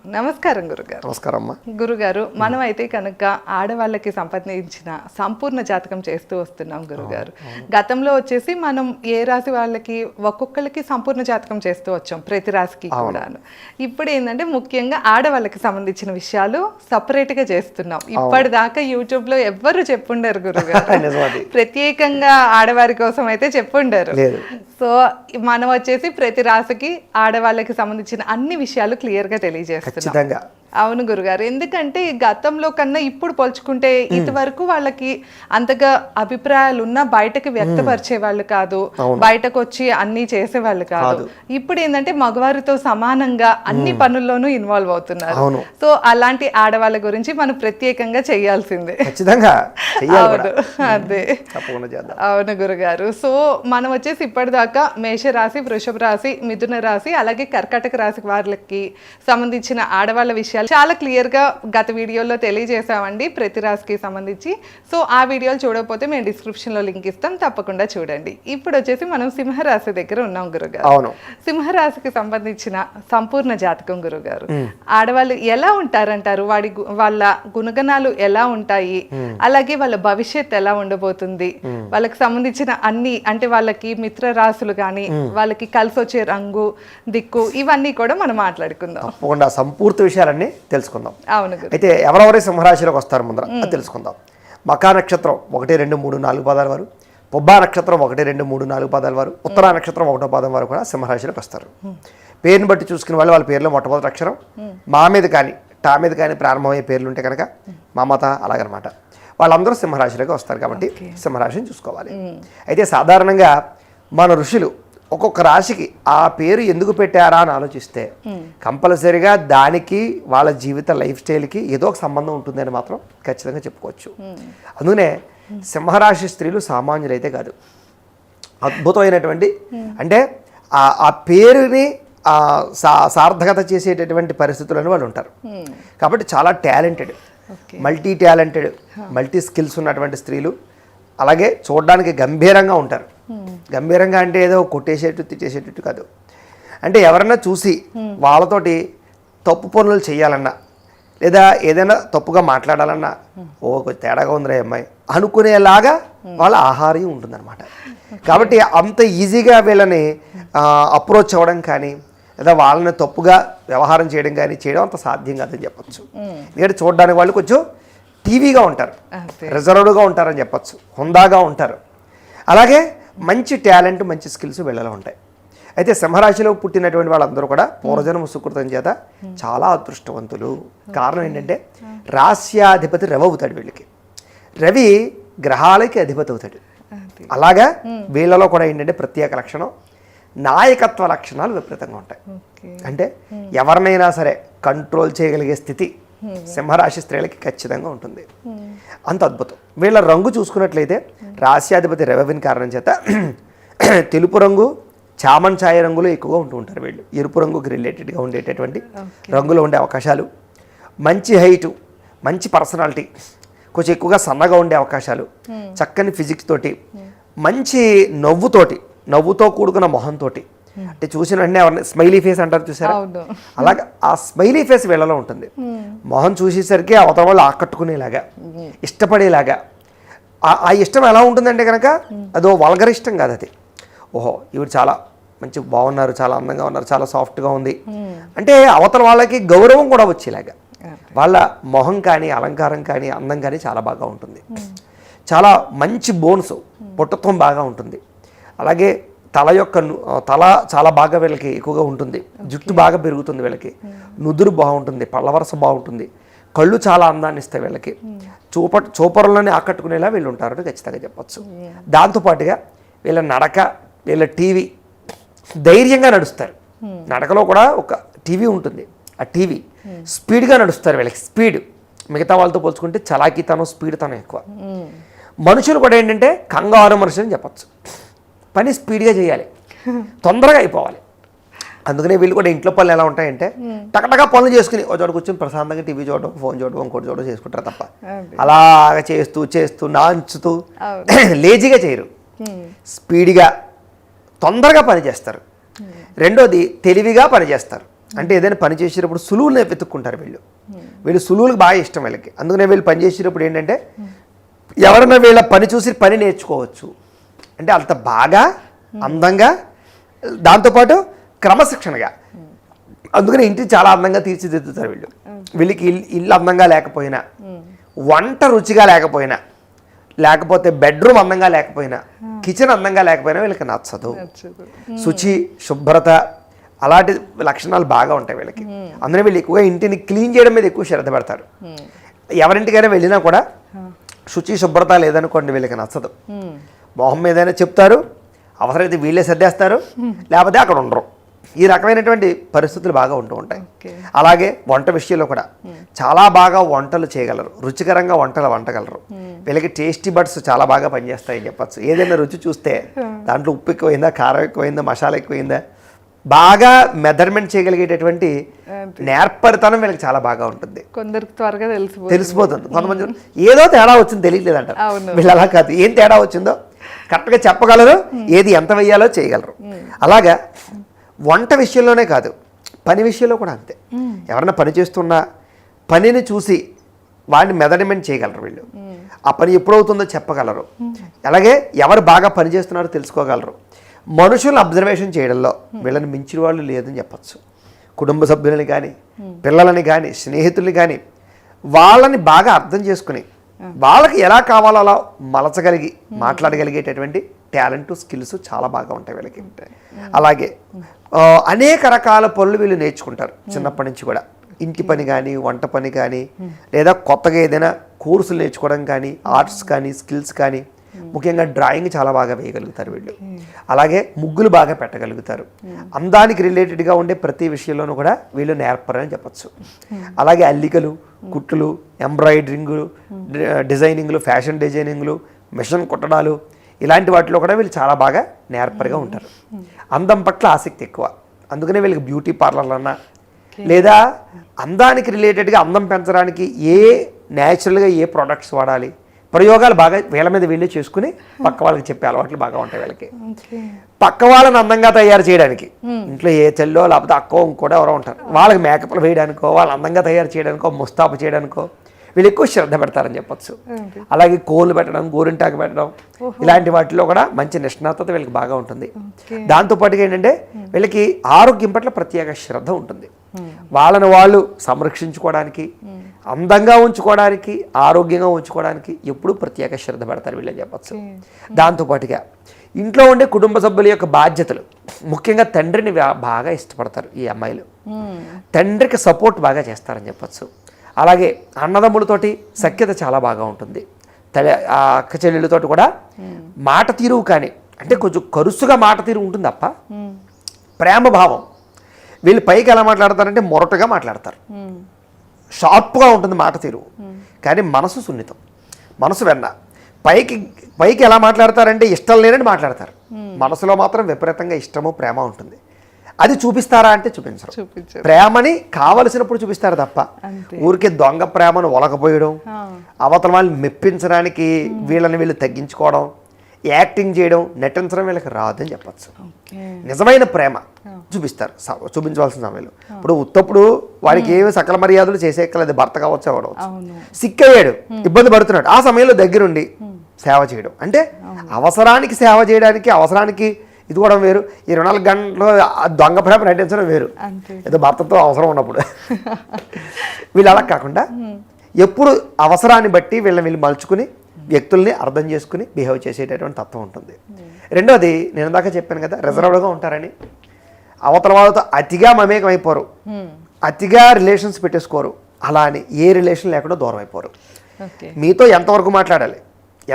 నమస్కారం గురుగారు. నమస్కారం అమ్మా. గురుగారు, మనం అయితే కనుక ఆడవాళ్ళకి సంబంధించిన సంపూర్ణ జాతకం చేస్తూ వస్తున్నాం గురుగారు. గతంలో వచ్చేసి మనం ఏ రాశి వాళ్ళకి ఒక్కొక్కరికి సంపూర్ణ జాతకం చేస్తూ వచ్చాం, ప్రతి రాశికి కూడాను. ఇప్పుడు ఏంటంటే ముఖ్యంగా ఆడవాళ్ళకి సంబంధించిన విషయాలు సపరేట్ గా చేస్తున్నాం. ఇప్పటిదాకా యూట్యూబ్ లో ఎవ్వరు చెప్పుండారు గురుగారు, ప్రత్యేకంగా ఆడవారి కోసం అయితే చెప్పుండారు. సో మనం వచ్చేసి ప్రతి రాశికి ఆడవాళ్ళకి సంబంధించిన అన్ని విషయాలు క్లియర్ గా తెలియజేస్తాం. అవును గురుగారు, ఎందుకంటే గతంలో కన్నా ఇప్పుడు పోల్చుకుంటే ఇదివరకు వాళ్ళకి అంతగా అభిప్రాయాలు ఉన్నా బయటకు వ్యక్తపరిచే వాళ్ళు కాదు, బయటకు వచ్చి అన్ని చేసేవాళ్ళు కాదు. ఇప్పుడు ఏంటంటే మగవారితో సమానంగా అన్ని పనుల్లోనూ ఇన్వాల్వ్ అవుతున్నారు. సో అలాంటి ఆడవాళ్ళ గురించి మనం ప్రత్యేకంగా చేయాల్సిందే. అవును, అదే అవును గురుగారు. సో మనం వచ్చేసి ఇప్పటిదాకా మేషరాశి, వృషభ రాశి, మిథున రాశి, అలాగే కర్కాటక రాశి వాళ్ళకి సంబంధించిన ఆడవాళ్ళ విషయాలు చాలా క్లియర్ గా గత వీడియోలో తెలియజేసామండి, ప్రతి రాశికి సంబంధించి. సో ఆ వీడియోలు చూడకపోతే మేము డిస్క్రిప్షన్ లో లింక్ ఇస్తాం, తప్పకుండా చూడండి. ఇప్పుడు వచ్చేసి మనం సింహరాశి దగ్గర ఉన్నాం గురుగారు. సింహరాశికి సంబంధించిన సంపూర్ణ జాతకం గురుగారు, ఆడవాళ్ళు ఎలా ఉంటారంటారు, వాళ్ళ గుణగణాలు ఎలా ఉంటాయి, అలాగే వాళ్ళ భవిష్యత్ ఎలా ఉండబోతుంది, వాళ్ళకి సంబంధించిన అన్ని అంటే వాళ్ళకి మిత్ర రాశులు కానీ, వాళ్ళకి కలిసి వచ్చే రంగు, దిక్కు, ఇవన్నీ కూడా మనం మాట్లాడుకుందాం. సంపూర్తి విషయాలన్నీ తెలుసుకుందాం. అవును. అయితే ఎవరెవరి సింహరాశిలోకి వస్తారు ముందర తెలుసుకుందాం. మకా నక్షత్రం 1, 2, 3, 4 పాదాల వారు, పొబ్బా నక్షత్రం 1, 2, 3, 4 పాదాల వారు, ఉత్తరా నక్షత్రం 1వ పాదం వారు కూడా సింహరాశిలోకి వస్తారు. పేరుని బట్టి చూసుకునే వాళ్ళు వాళ్ళ పేర్లో మొట్టమొదటి అక్షరం మా మీద కానీ టా మీద కానీ ప్రారంభమయ్యే పేర్లు ఉంటే కనుక మమత అలాగనమాట, వాళ్ళందరూ సింహరాశిలోకి వస్తారు. కాబట్టి సింహరాశిని చూసుకోవాలి. అయితే సాధారణంగా మన ఋషులు ఒక్కొక్క రాశికి ఆ పేరు ఎందుకు పెట్టారా అని ఆలోచిస్తే కంపల్సరీగా దానికి వాళ్ళ జీవిత లైఫ్ స్టైల్కి ఏదో ఒక సంబంధం ఉంటుందని మాత్రం ఖచ్చితంగా చెప్పుకోవచ్చు. అందుకనే సింహరాశి స్త్రీలు సామాన్యులైతే కాదు, అద్భుతమైనటువంటి అంటే ఆ పేరుని సార్థకత చేసేటటువంటి పరిస్థితులను వాళ్ళు ఉంటారు. కాబట్టి చాలా talented, multi talented, multi skills ఉన్నటువంటి స్త్రీలు, అలాగే చూడడానికి గంభీరంగా ఉంటారు. గంభీరంగా అంటే ఏదో కొట్టేసేట్టు తిట్టేసేటట్టు కాదు, అంటే ఎవరన్నా చూసి వాళ్ళతోటి తప్పు పనులు చేయాలన్నా లేదా ఏదైనా తప్పుగా మాట్లాడాలన్నా కొంచెం తేడాగా ఉందిరా అమ్మాయి అనుకునేలాగా వాళ్ళ ఆహార్యం ఉంటుందన్నమాట. కాబట్టి అంత ఈజీగా వీళ్ళని అప్రోచ్ అవ్వడం కానీ లేదా వాళ్ళని తప్పుగా వ్యవహారం చేయడం కానీ చేయడం అంత సాధ్యం కాదని చెప్పచ్చు. ఎందుకంటే చూడడానికి వాళ్ళు కొంచెం టీవీగా ఉంటారు, రిజర్వ్డ్గా ఉంటారని చెప్పచ్చు, హుందాగా ఉంటారు. అలాగే మంచి టాలెంట్, మంచి స్కిల్స్ వీళ్ళలో ఉంటాయి. అయితే సింహరాశిలో పుట్టినటువంటి వాళ్ళందరూ కూడా పూర్వజన్మ సుకృతం చేత చాలా అదృష్టవంతులు. కారణం ఏంటంటే రాశ్యాధిపతి రవి అవుతాడు వీళ్ళకి, రవి గ్రహాలకి అధిపతి అవుతాడు. అలాగా వీళ్ళలో కూడా ఏంటంటే ప్రత్యేక లక్షణం నాయకత్వ లక్షణాలు విపరీతంగా ఉంటాయి. అంటే ఎవరినైనా సరే కంట్రోల్ చేయగలిగే స్థితి సింహరాశి స్త్రీలకి ఖచ్చితంగా ఉంటుంది. అంత అద్భుతం. వీళ్ళ రంగు చూసుకున్నట్లయితే రాశ్యాధిపతి రవిని కారణం చేత తెలుపు రంగు, చామన్ ఛాయ రంగులు ఎక్కువగా ఉంటూ ఉంటారు వీళ్ళు. ఎరుపు రంగుకి రిలేటెడ్గా ఉండేటటువంటి రంగులో ఉండే అవకాశాలు, మంచి హైటు, మంచి పర్సనాలిటీ, కొంచెం ఎక్కువగా సన్నగా ఉండే అవకాశాలు, చక్కని ఫిజిక్స్ తోటి, మంచి నవ్వుతో కూడుకున్న మొహంతో, అంటే చూసిన వెంటనే ఎవరిని స్మైలీ ఫేస్ అంటారు చూసారా, అలాగా ఆ స్మైలీ ఫేస్ వీళ్ళలో ఉంటుంది. మొహం చూసేసరికి అవతల వాళ్ళు ఆకట్టుకునేలాగా, ఇష్టపడేలాగా. ఆ ఇష్టం ఎలా ఉంటుందంటే కనుక అదో వల్గర్ ఇష్టం కాదు, అది ఓహో ఈవిడ చాలా మంచి బాగున్నారు, చాలా అందంగా ఉన్నారు, చాలా సాఫ్ట్గా ఉంది అంటే అవతల వాళ్ళకి గౌరవం కూడా వచ్చేలాగా వాళ్ళ మొహం కానీ అలంకారం కానీ అందం కానీ చాలా బాగా ఉంటుంది. చాలా మంచి బోన్స్, పొట్టత్వం బాగా ఉంటుంది. అలాగే తల చాలా బాగా వీళ్ళకి ఎక్కువగా ఉంటుంది, జుట్టు బాగా పెరుగుతుంది వీళ్ళకి, నుదురు బాగుంటుంది, పళ్ళవరస బాగుంటుంది, కళ్ళు చాలా అందాన్ని ఇస్తాయి వీళ్ళకి, చూపరులని ఆకట్టుకునేలా వీళ్ళు ఉంటారని ఖచ్చితంగా చెప్పచ్చు. దాంతోపాటుగా వీళ్ళ నడక, వీళ్ళ టీవీ, ధైర్యంగా నడుస్తారు. నడకలో కూడా ఒక టీవీ ఉంటుంది, ఆ టీవీ స్పీడ్గా నడుస్తారు వీళ్ళకి. స్పీడ్ మిగతా వాళ్ళతో పోల్చుకుంటే చలాకీతనం, స్పీడ్ తనం ఎక్కువ. మనుషులు కూడా ఏంటంటే కంగారు మనుషులు అని చెప్పచ్చు. పని స్పీడ్గా చేయాలి, తొందరగా అయిపోవాలి. అందుకనే వీళ్ళు కూడా ఇంట్లో పనులు ఎలా ఉంటాయంటే టకటగా పనులు చేసుకుని ఒక చోట కూర్చొని ప్రశాంతంగా టీవీ చూడడం, ఫోన్ చూడడం, ఇంకోటి చూడడం చేసుకుంటారు తప్ప అలాగ చేస్తూ నాంచుతూ లేజీగా చేయరు. స్పీడ్గా తొందరగా పని చేస్తారు. రెండోది తెలివిగా పనిచేస్తారు. అంటే ఏదైనా పని చేసేటప్పుడు సులువులనే వెతుక్కుంటారు వీళ్ళు సులువులకు బాగా ఇష్టం వీళ్ళకి. అందుకనే వీళ్ళు పని చేసేటప్పుడు ఏంటంటే ఎవరైనా వీళ్ళ పని చూసి పని నేర్చుకోవచ్చు అంటే అంత బాగా అందంగా, దాంతోపాటు క్రమశిక్షణగా. అందుకని ఇంటిని చాలా అందంగా తీర్చిదిద్దుతారు వీళ్ళకి ఇల్లు అందంగా లేకపోయినా, వంట రుచిగా లేకపోయినా, లేకపోతే బెడ్రూమ్ అందంగా లేకపోయినా, కిచెన్ అందంగా లేకపోయినా వీళ్ళకి నచ్చదు. శుచి, శుభ్రత అలాంటి లక్షణాలు బాగా ఉంటాయి వీళ్ళకి. అందుకని వీళ్ళు ఎక్కువగా ఇంటిని క్లీన్ చేయడం మీద ఎక్కువ శ్రద్ధ పెడతారు. ఎవరింటికైనా వెళ్ళినా కూడా శుచి శుభ్రత లేదనుకోండి వీళ్ళకి నచ్చదు. మొహం మీదైనా చెప్తారు, అవసరమైతే వీళ్ళే సర్దేస్తారు, లేకపోతే అక్కడ ఉండరు. ఈ రకమైనటువంటి పరిస్థితులు బాగా ఉంటూ ఉంటాయి. అలాగే వంట విషయంలో కూడా చాలా బాగా వంటలు చేయగలరు, రుచికరంగా వంటగలరు. వీళ్ళకి టేస్టీ బడ్స్ చాలా బాగా పనిచేస్తాయని చెప్పచ్చు. ఏదైనా రుచి చూస్తే దాంట్లో ఉప్పు ఎక్కువైందా, కారం ఎక్కువైందా, మసాలా ఎక్కువైందా, బాగా మెజర్మెంట్ చేయగలిగేటటువంటి నేర్పరితనం వీళ్ళకి చాలా బాగా ఉంటుంది. కొందరికి త్వరగా తెలిసిపోతుంది. కొంతమంది ఏదో తేడా వచ్చింది తెలియలేదంటారు. వీళ్ళు అలా కాదు, ఏం తేడా వచ్చిందో కరెక్ట్గా చెప్పగలరు, ఏది ఎంత వెయ్యాలో చేయగలరు. అలాగా వంట విషయంలోనే కాదు, పని విషయంలో కూడా అంతే. ఎవరైనా పని చేస్తున్నా పనిని చూసి వాడిని మెజర్మెంట్ చేయగలరు వీళ్ళు. ఆ పని ఎప్పుడవుతుందో చెప్పగలరు. అలాగే ఎవరు బాగా పని చేస్తున్నారో తెలుసుకోగలరు. మనుషులను అబ్జర్వేషన్ చేయడంలో వీళ్ళని మించిన వాళ్ళు లేదని చెప్పచ్చు. కుటుంబ సభ్యులని కానీ, పిల్లలని కానీ, స్నేహితుల్ని కానీ వాళ్ళని బాగా అర్థం చేసుకుని వాళ్ళకి ఎలా కావాలో అలా మలచగలిగి మాట్లాడగలిగేటటువంటి టాలెంట్, స్కిల్స్ చాలా బాగా ఉంటాయి వీళ్ళకి. అలాగే అనేక రకాల పనులు వీళ్ళు నేర్చుకుంటారు చిన్నప్పటి నుంచి కూడా. ఇంటి పని కానీ, వంట పని కానీ, లేదా కొత్తగా ఏదైనా కోర్సులు నేర్చుకోవడం కానీ, ఆర్ట్స్ కానీ, స్కిల్స్ కానీ, ముఖ్యంగా డ్రాయింగ్ చాలా బాగా వేయగలుగుతారు వీళ్ళు. అలాగే ముగ్గులు బాగా పెట్టగలుగుతారు. అందానికి రిలేటెడ్గా ఉండే ప్రతి విషయంలోనూ కూడా వీళ్ళు నేర్పరని చెప్పచ్చు. అలాగే అల్లికలు, కుట్లు, ఎంబ్రాయిడరింగ్లు, డిజైనింగ్లు, ఫ్యాషన్ డిజైనింగ్లు, మిషన్ కుట్టడాలు, ఇలాంటి వాటిలో కూడా వీళ్ళు చాలా బాగా నేర్పరిగా ఉంటారు. అందం పట్ల ఆసక్తి ఎక్కువ. అందుకనే వీళ్ళకి బ్యూటీ పార్లర్లన్నా, లేదా అందానికి రిలేటెడ్గా అందం పెంచడానికి న్యాచురల్గా ఏ ప్రోడక్ట్స్ వాడాలి, ప్రయోగాలు బాగా వీళ్ళ మీద వీళ్ళే చేసుకుని పక్క వాళ్ళకి చెప్పే అలవాట్లు బాగా ఉంటాయి వీళ్ళకి. పక్క వాళ్ళని అందంగా తయారు చేయడానికి ఇంట్లో ఏ చెల్లో లేకపోతే అక్కో ఇంకోటి ఎవరో ఉంటారు, వాళ్ళకి మేకప్లు వేయడానికో, వాళ్ళు అందంగా తయారు చేయడానికో, ముస్తాబు చేయడానికో వీళ్ళు ఎక్కువ శ్రద్ధ పెడతారని చెప్పచ్చు. అలాగే కోళ్ళు పెట్టడం, గోరింటాకు పెట్టడం, ఇలాంటి వాటిలో కూడా మంచి నిష్ణాతత వీళ్ళకి బాగా ఉంటుంది. దాంతోపాటుగా ఏంటంటే వీళ్ళకి ఆరోగ్యం పట్ల ప్రత్యేక శ్రద్ధ ఉంటుంది. వాళ్ళని వాళ్ళు సంరక్షించుకోవడానికి, అందంగా ఉంచుకోవడానికి, ఆరోగ్యంగా ఉంచుకోవడానికి ఎప్పుడూ ప్రత్యేక శ్రద్ధ పెడతారు వీళ్ళని చెప్పచ్చు. దాంతోపాటుగా ఇంట్లో ఉండే కుటుంబ సభ్యుల యొక్క బాధ్యతలు, ముఖ్యంగా తండ్రిని బాగా ఇష్టపడతారు ఈ అమ్మాయిలు. తండ్రికి సపోర్ట్ బాగా చేస్తారని చెప్పచ్చు. అలాగే అన్నదమ్ములతోటి సఖ్యత చాలా బాగా ఉంటుంది. ఆ అక్క చెల్లెళ్ళతోటి కూడా మాట తీరు కానీ, అంటే కొంచెం కరుసుగా మాట తీరు ఉంటుంది తప్ప ప్రేమ భావం. వీళ్ళు పైకి ఎలా మాట్లాడతారంటే మొరటుగా మాట్లాడతారు, షార్ప్గా ఉంటుంది మాట తీరు, కానీ మనసు సున్నితం, మనసు వెన్న. పైకి ఎలా మాట్లాడతారంటే ఇష్టం లేనని మాట్లాడతారు, మనసులో మాత్రం విపరీతంగా ఇష్టము, ప్రేమ ఉంటుంది. అది చూపిస్తారా అంటే చూపించరు. ప్రేమని కావలసినప్పుడు చూపిస్తారు తప్ప ఊరికే దొంగ ప్రేమను ఒలకపోయడం, అవతల వాళ్ళని మెప్పించడానికి వీళ్ళని వీళ్ళు తగ్గించుకోవడం, యాక్టింగ్ చేయడం, నటించడం వీళ్ళకి రాదని చెప్పచ్చు. నిజమైన ప్రేమ చూపిస్తారు చూపించవలసిన సమయంలో. ఇప్పుడు ఉత్తప్పుడు వాడికి ఏమి సకల మర్యాదలు చేసేక్కలేదు, భర్త కావచ్చు, అవ్వవచ్చు, సిక్ అయ్యాడు, ఇబ్బంది పడుతున్నాడు, ఆ సమయంలో దగ్గరుండి సేవ చేయడం. అంటే అవసరానికి సేవ చేయడానికి, అవసరానికి ఇది కూడా వేరు. 24 గంటలు దొంగ ప్రేమ నటించడం వేరు, ఏదో భర్తతో అవసరం ఉన్నప్పుడు. వీళ్ళు అలా కాకుండా ఎప్పుడు అవసరాన్ని బట్టి వీళ్ళు మలుచుకుని వ్యక్తుల్ని అర్థం చేసుకుని బిహేవ్ చేసేటటువంటి తత్వం ఉంటుంది. రెండోది, నేను ఇందాక చెప్పాను కదా రిజర్వ్డ్గా ఉంటారని. అవతల వాళ్ళతో అతిగా మమేకం అయిపోరు, అతిగా రిలేషన్స్ పెట్టేసుకోరు. అలా అని ఏ రిలేషన్ లేకుండా దూరం అయిపోరు. మీతో ఎంతవరకు మాట్లాడాలి,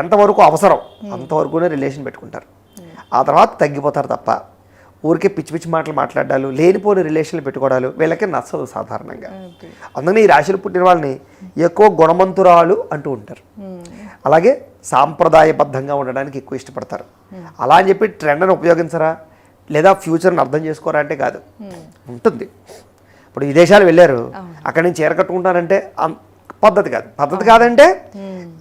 ఎంతవరకు అవసరం అంతవరకునే రిలేషన్ పెట్టుకుంటారు. ఆ తర్వాత తగ్గిపోతారు తప్ప ఊరికే పిచ్చి పిచ్చి మాటలు మాట్లాడాలు, లేనిపోని రిలేషన్లు పెట్టుకోవడాలు వీళ్ళకి నచ్చదు సాధారణంగా. అందుకని ఈ రాశిలో పుట్టిన వాళ్ళని ఎక్కువ గుణవంతురాలు అంటూ ఉంటారు. అలాగే సాంప్రదాయబద్ధంగా ఉండడానికి ఎక్కువ ఇష్టపడతారు. అలా అని చెప్పి ట్రెండ్ని ఉపయోగించరా, లేదా ఫ్యూచర్ని అర్థం చేసుకోరా అంటే కాదు, ఉంటుంది. ఇప్పుడు విదేశాలు వెళ్ళారు, అక్కడి నుంచి చీర కట్టుకుంటారంటే పద్ధతి కాదు. పద్ధతి కాదంటే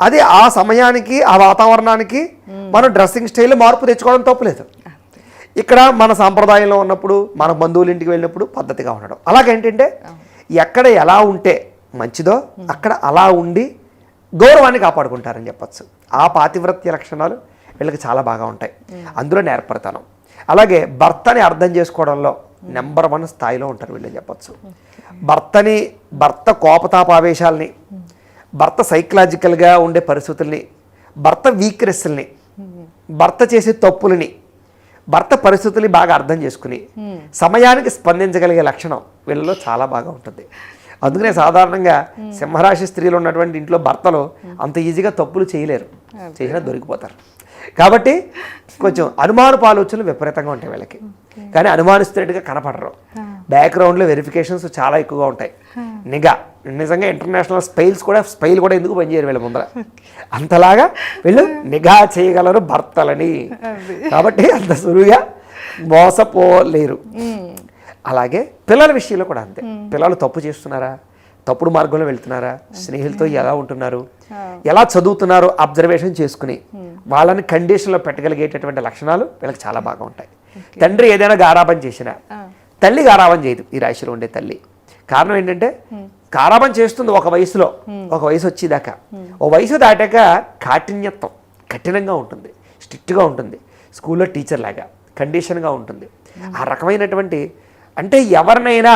అది ఆ సమయానికి, ఆ వాతావరణానికి మనం డ్రెస్సింగ్ స్టైల్ మార్పు తెచ్చుకోవడం తప్పులేదు. ఇక్కడ మన సాంప్రదాయంలో ఉన్నప్పుడు మన బంధువుల ఇంటికి వెళ్ళినప్పుడు పద్ధతిగా ఉండడం. అలాగేంటంటే ఎక్కడ ఎలా ఉంటే మంచిదో అక్కడ అలా ఉండి గౌరవాన్ని కాపాడుకుంటారని చెప్పచ్చు. ఆ పాతివ్రత్య లక్షణాలు వీళ్ళకి చాలా బాగా ఉంటాయి. అందులో నేర్పడతాను. అలాగే భర్తని అర్థం చేసుకోవడంలో నెంబర్ 1 స్థాయిలో ఉంటారు వీళ్ళని చెప్పచ్చు. భర్త కోపతాపావేశాలని, భర్త సైకలాజికల్గా ఉండే పరిస్థితుల్ని, భర్త వీక్నెస్ని, భర్త చేసే తప్పులని, భర్త పరిస్థితుల్ని బాగా అర్థం చేసుకుని సమయానికి స్పందించగలిగే లక్షణం వీళ్ళలో చాలా బాగా ఉంటుంది. అందుకనే సాధారణంగా సింహరాశి స్త్రీలు ఉన్నటువంటి ఇంట్లో భర్తలు అంత ఈజీగా తప్పులు చేయలేరు, చేసినా దొరికిపోతారు. కాబట్టి కొంచెం అనుమానపు ఆలోచనలు విపరీతంగా ఉంటాయి వీళ్ళకి, కానీ అనుమానిస్తున్నట్టుగా కనపడరు. బ్యాక్గ్రౌండ్లో వెరిఫికేషన్స్ చాలా ఎక్కువగా ఉంటాయి. నిజంగా ఇంటర్నేషనల్ స్పైల్ కూడా ఎందుకు పనిచేయరు వీళ్ళ ముందర, అంతలాగా వీళ్ళు నిఘా చేయగలరు భర్తలని. కాబట్టి అంత సులువుగా మోసపోలేరు. అలాగే పిల్లల విషయంలో కూడా అంతే. పిల్లలు తప్పు చేస్తున్నారా, తప్పుడు మార్గంలో వెళ్తున్నారా, స్నేహితులతో ఎలా ఉంటున్నారు, ఎలా చదువుతున్నారో అబ్జర్వేషన్ చేసుకుని వాళ్ళని కండిషన్లో పెట్టగలిగేటటువంటి లక్షణాలు వీళ్ళకి చాలా బాగా ఉంటాయి. తండ్రి ఏదైనా గారాబం చేసినా తల్లి గారాబం చేయదు ఈ రాశిలో ఉండే తల్లి. కారణం ఏంటంటే గారాబం చేస్తుంది ఒక వయసులో, ఒక వయసు వచ్చేదాకా. ఓ వయసు దాటాక కాఠిన్యత్వం, కఠినంగా ఉంటుంది, స్ట్రిక్ట్గా ఉంటుంది, స్కూల్లో టీచర్ లాగా కండిషన్గా ఉంటుంది. ఆ రకమైనటువంటి అంటే ఎవరినైనా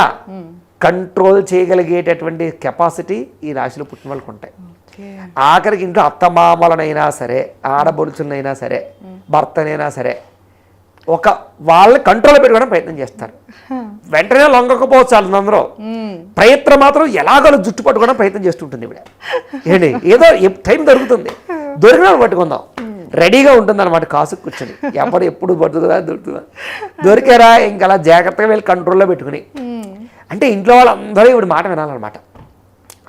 కంట్రోల్ చేయగలిగేటటువంటి కెపాసిటీ ఈ రాశిలో పుట్టిన వాళ్ళకి ఉంటాయి. ఆఖరికి ఇంట్లో అత్తమామలనైనా సరే, ఆడబొడుచులనైనా సరే, భర్తనైనా సరే వాళ్ళని కంట్రోల్లో పెట్టుకోవడం ప్రయత్నం చేస్తారు. వెంటనే లొంగకపోవచ్చు వాళ్ళందరూ, ప్రయత్నం మాత్రం ఎలాగో జుట్టు పట్టుకోవడం ప్రయత్నం చేస్తుంటుంది ఇవిడ. ఏంటి ఏదో టైం దొరుకుతుంది, దొరికిన పట్టుకుందాం, రెడీగా ఉంటుంది అనమాట. కాసు కూర్చొని ఎప్పుడు దొరుకుతుందా దొరికారా ఇంకా అలా జాగ్రత్తగా వెళ్ళి కంట్రోల్లో పెట్టుకుని, అంటే ఇంట్లో వాళ్ళందరూ ఇప్పుడు మాట వినాలన్నమాట.